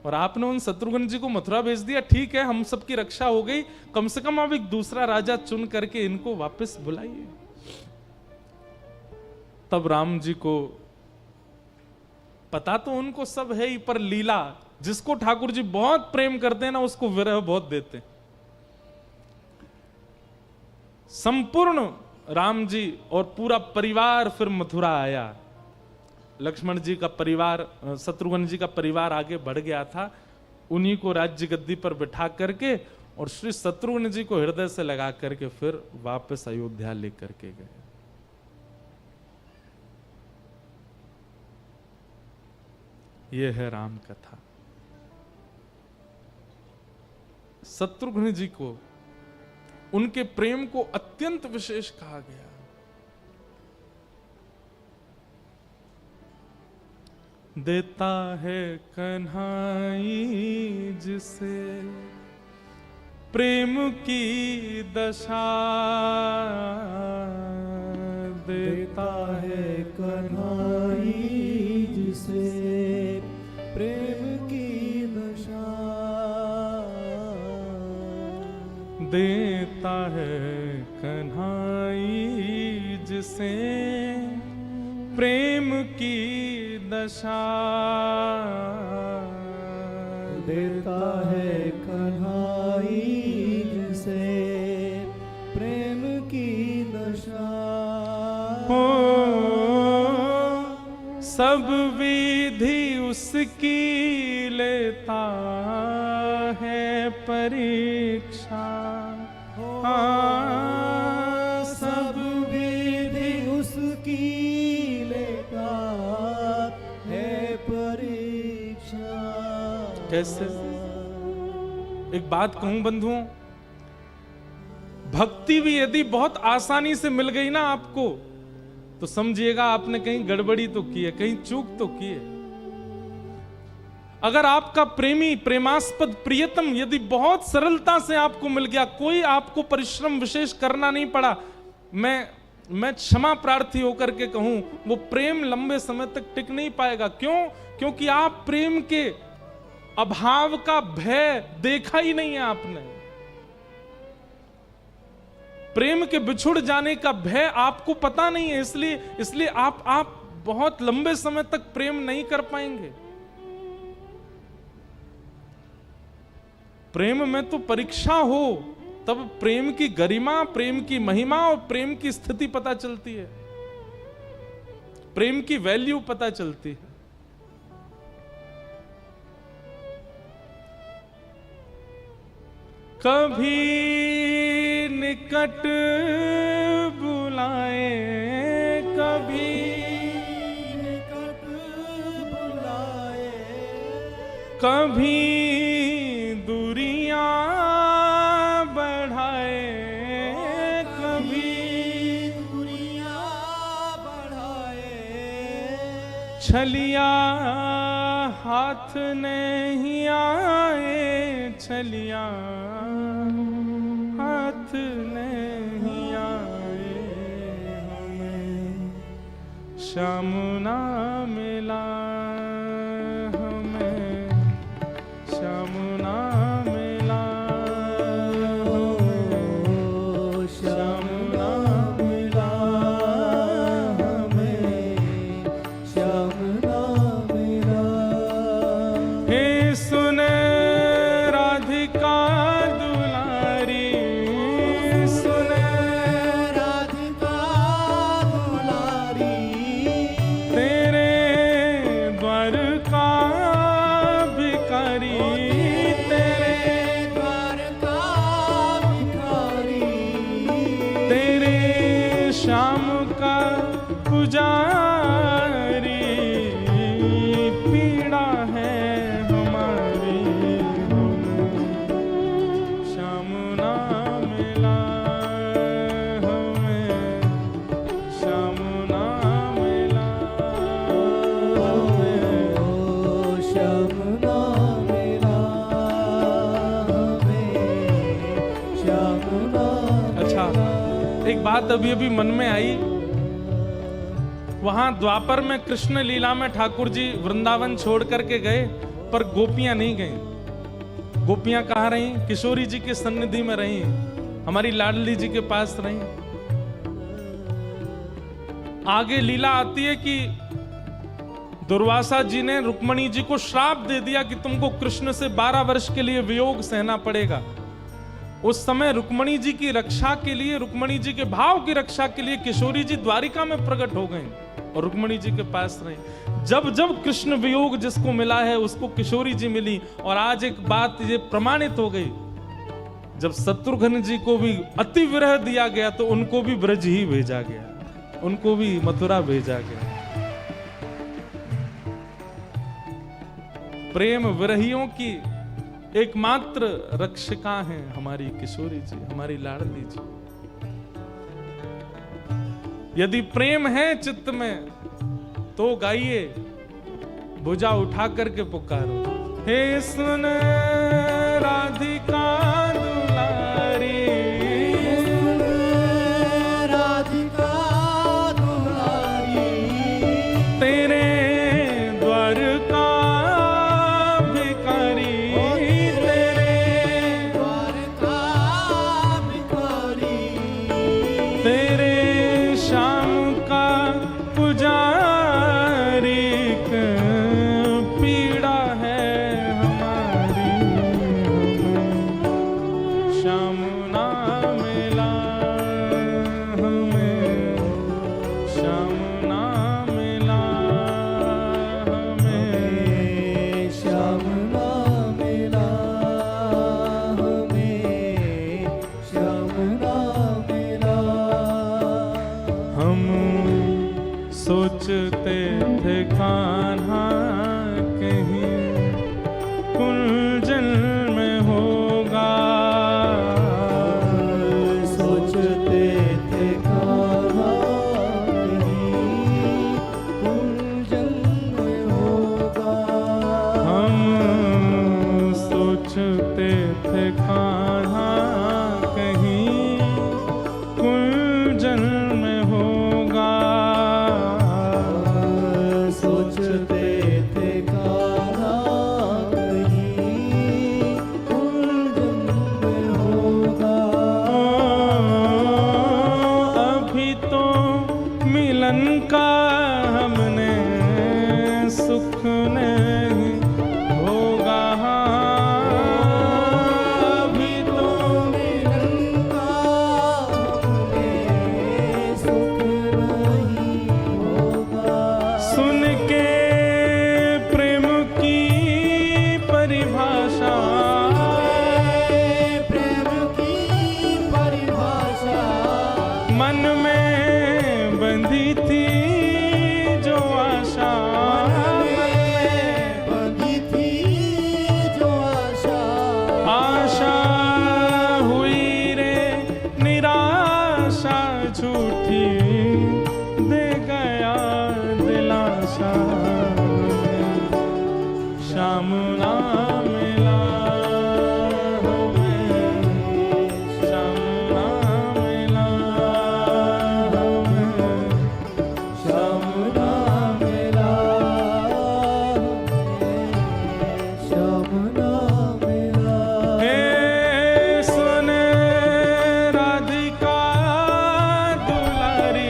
और आपने उन शत्रुघ्न जी को मथुरा भेज दिया। ठीक है, हम सबकी रक्षा हो गई, कम से कम अब एक दूसरा राजा चुन करके इनको वापस बुलाइए। तब राम जी को पता तो उनको सब है ही, पर लीला, जिसको ठाकुर जी बहुत प्रेम करते हैं ना, उसको विरह बहुत देते हैं। संपूर्ण राम जी और पूरा परिवार फिर मथुरा आया। लक्ष्मण जी का परिवार, शत्रुघ्न जी का परिवार आगे बढ़ गया था, उन्हीं को राज्य गद्दी पर बिठा करके, और श्री शत्रुघ्न जी को हृदय से लगा करके फिर वापस अयोध्या लेकर के गए। यह है राम कथा। शत्रुघ्न जी को, उनके प्रेम को अत्यंत विशेष कहा गया। देता है कन्हाई जिसे प्रेम की दशा, देता है कन्हाई जिसे प्रेम की दशा, देता है कन्हाई जिसे प्रेम की दशा, देता है कन्हाई जिसे प्रेम की दशा। हो सब विधि उसकी लेता है परीक्षा, सब विधि उसकी लेता है परीक्षा। कैसे? एक बात कहूं बंधुओं, भक्ति भी यदि बहुत आसानी से मिल गई ना आपको, तो समझिएगा आपने कहीं गड़बड़ी तो की है, कहीं चूक तो की है। अगर आपका प्रेमी, प्रेमास्पद प्रियतम यदि बहुत सरलता से आपको मिल गया, कोई आपको परिश्रम विशेष करना नहीं पड़ा, मैं क्षमा प्रार्थी होकर के कहूं, वो प्रेम लंबे समय तक टिक नहीं पाएगा। क्यों? क्योंकि आप प्रेम के अभाव का भय देखा ही नहीं है आपने। प्रेम के बिछुड़ जाने का भय आपको पता नहीं है, इसलिए आप बहुत लंबे समय तक प्रेम नहीं कर पाएंगे। प्रेम में तो परीक्षा हो, तब प्रेम की गरिमा, प्रेम की महिमा और प्रेम की स्थिति पता चलती है, प्रेम की वैल्यू पता चलती है। कभी निकट बुलाए, कभी निकट बुलाए, कभी दूरियां बढ़ाए, कभी दूरियां बढ़ाए, छलिया हाथ नहीं आए, छलिया हाथ नहीं आए, हमें श्याम ना मिला, हमें श्याम ना मिला, श्याम ना मिला, हमें श्याम ना मिला। हे सुने श्याम का पुजारी, पीड़ा है हमारी, श्याम ना मिला हमें, श्याम ना मिला हमें, श्याम ना मिला हमें, श्याम ना। अच्छा, एक बात अभी अभी मन में आई। वहां द्वापर में कृष्ण लीला में ठाकुर जी वृंदावन छोड़ करके गए, पर गोपियां नहीं गईं। गोपियां कहाँ रहीं? किशोरी जी के सन्निधि में रहीं, हमारी लाडली जी के पास रहीं। आगे लीला आती है कि दुर्वासा जी ने रुक्मणी जी को श्राप दे दिया कि तुमको कृष्ण से 12 वर्ष के लिए वियोग सहना पड़ेगा। उस समय रुक्मणी जी की रक्षा के लिए, रुक्मणी जी के भाव की रक्षा के लिए किशोरी जी द्वारिका में प्रकट हो गए और रुक्मणी जी के पास रहे। जब जब कृष्ण वियोग जिसको मिला है उसको किशोरी जी मिली। और आज एक बात ये प्रमाणित हो गई, जब शत्रुघ्न जी को भी अति विरह दिया गया तो उनको भी ब्रज ही भेजा गया, उनको भी मथुरा भेजा गया। प्रेम विरहियों की एकमात्र रक्षिका हैं हमारी किशोरी जी, हमारी लाडली जी। यदि प्रेम है चित्त में तो गाइए, भुजा उठा करके पुकारो, हे सुन राधिका दुलारी, राधिका दुलारी, तेरे द्वार का भिखारी, तेरे द्वार का भिखारी, तेरे श्याम का पुजारी, पीड़ा है हमारी, श्याम ना मिला हमें, श्याम ना मिला हमें, श्याम ना मिला हमें, श्याम ना मिला। हम सोचते थे कान्हा कहीं कुंजन में होगा, सोचते थे कहाँ कहीं कुंजन में होगा। हम सोचते थे कान्हा कहीं कुंजन में होगा, सोचते थे कहाँ कहीं कुंजन में होगा। अभी तो मिलन का हमने सुख नहीं होगा, अभी तो मिलन का हमने सुख नहीं होगा। सुन के प्रेम की परिभाषा, प्रेम की परिभाषा मन में बंधी थी जो आशा, बंधी थी जो आशा, आशा हुई रे निराशा, झूठी दे गया दिलासा, श्याम ना मिला हमें, श्याम ना मिला हमें, श्याम ना मिला हमें, श्याम ना मिला। हे सुन राधिका दुलारी,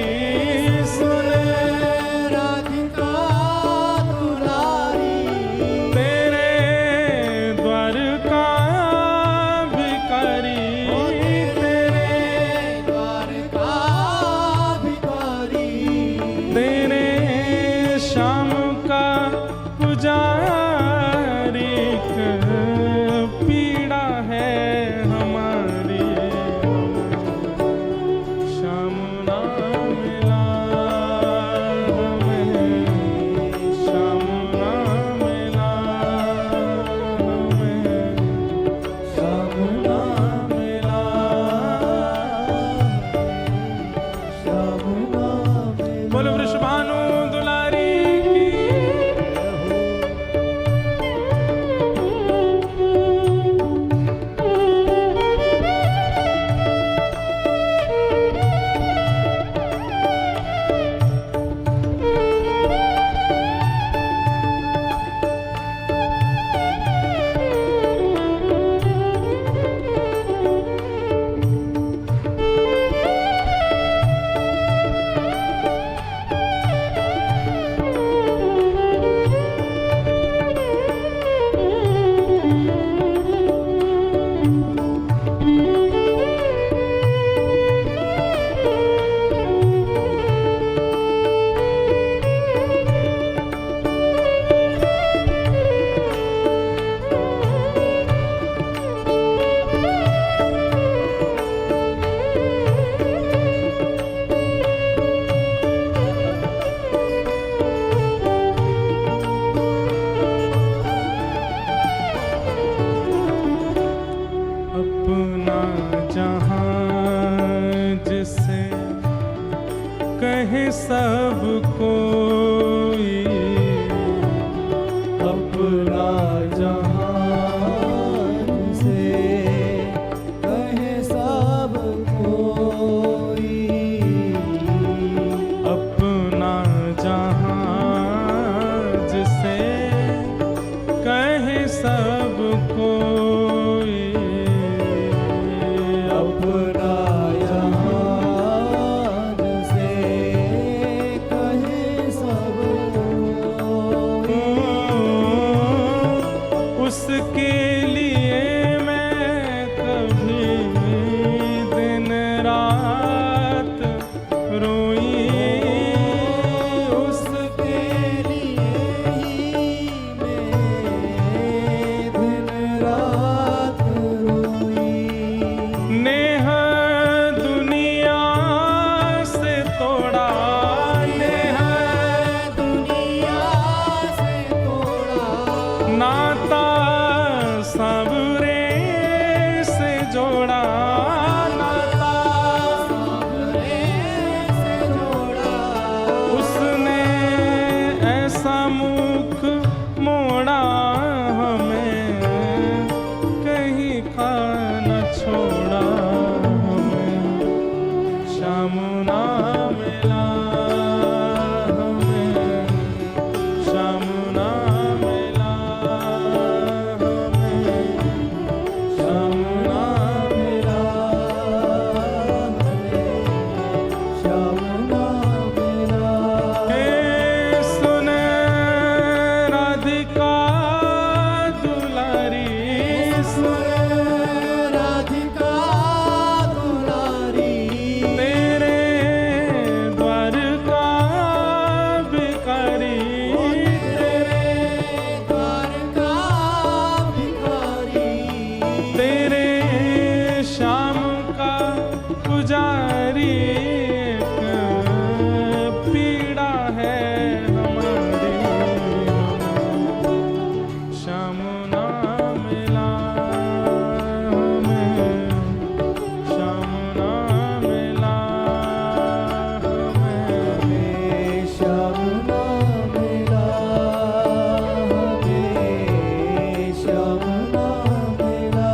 कहे सब कोई अपना जहान से कहे सब कोई अपना जहाज से कहे सब कोई अपना जहान से कहे सब कोई उसके लिए मैं कभी दिन रात रोई उसके लिए ही मैं दिन रात रोई नेह दुनिया से तोड़ा नेह दुनिया से तोड़ा नाता सबरे से जोड़ा नाता सामने से जोड़ा उसने ऐसा मुख मोड़ा हमें कहीं का न छोड़ा हमें श्याम ना मिला हमें श्याम ना मिला हमें श्याम ना मेरा श्याम ना मेरा हे सुन राधिका दुलारी सुन राधिका दुलारी तेरे द्वार का भिखारी तेरे द्वार का भिखारी तेरे श्याम का पुजारी पीड़ा है हमारी श्याम ना मिला हमें श्याम ना मिला हमें श्याम ना मेरा श्याम ना मेरा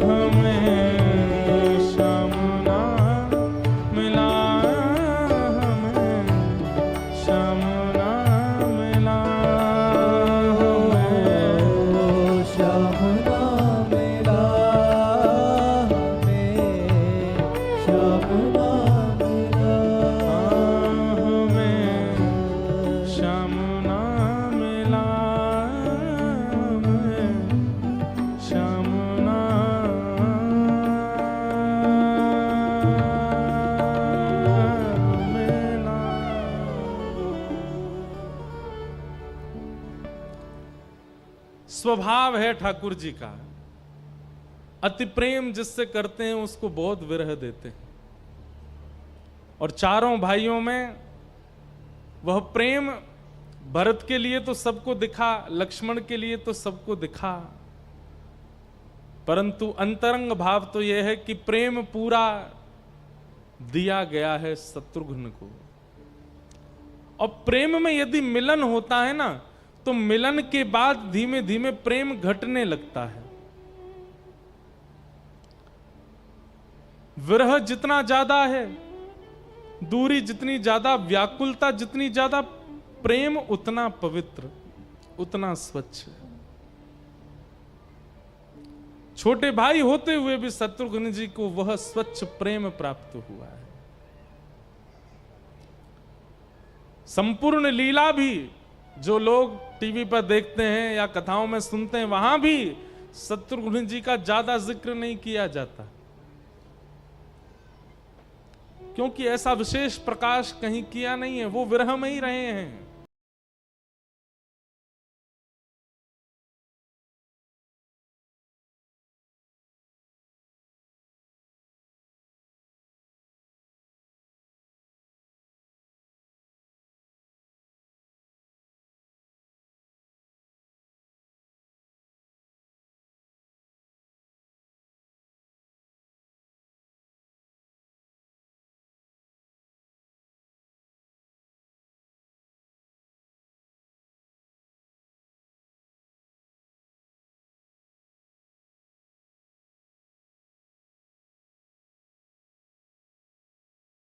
हमें श्याम ना मिला हमें श्याम ना मिला हमें श्याम ना मेरा श्याम ना मेरा हमें श्याम ना मिला हमें श्याम ना मिला। स्वभाव है ठाकुर जी का, अति प्रेम जिससे करते हैं उसको बहुत विरह देते हैं। और चारों भाइयों में वह प्रेम भरत के लिए तो सबको दिखा, लक्ष्मण के लिए तो सबको दिखा, परंतु अंतरंग भाव तो यह है कि प्रेम पूरा दिया गया है शत्रुघ्न को। और प्रेम में यदि मिलन होता है ना, तो मिलन के बाद धीमे धीमे प्रेम घटने लगता है। विरह जितना ज्यादा है, दूरी जितनी ज्यादा, व्याकुलता जितनी ज्यादा, प्रेम उतना पवित्र, उतना स्वच्छ। छोटे भाई होते हुए भी शत्रुघ्न जी को वह स्वच्छ प्रेम प्राप्त हुआ है। संपूर्ण लीला भी जो लोग टीवी पर देखते हैं या कथाओं में सुनते हैं, वहां भी शत्रुघ्न जी का ज्यादा जिक्र नहीं किया जाता, क्योंकि ऐसा विशेष प्रकाश कहीं किया नहीं है। वो विरह में ही रहे हैं।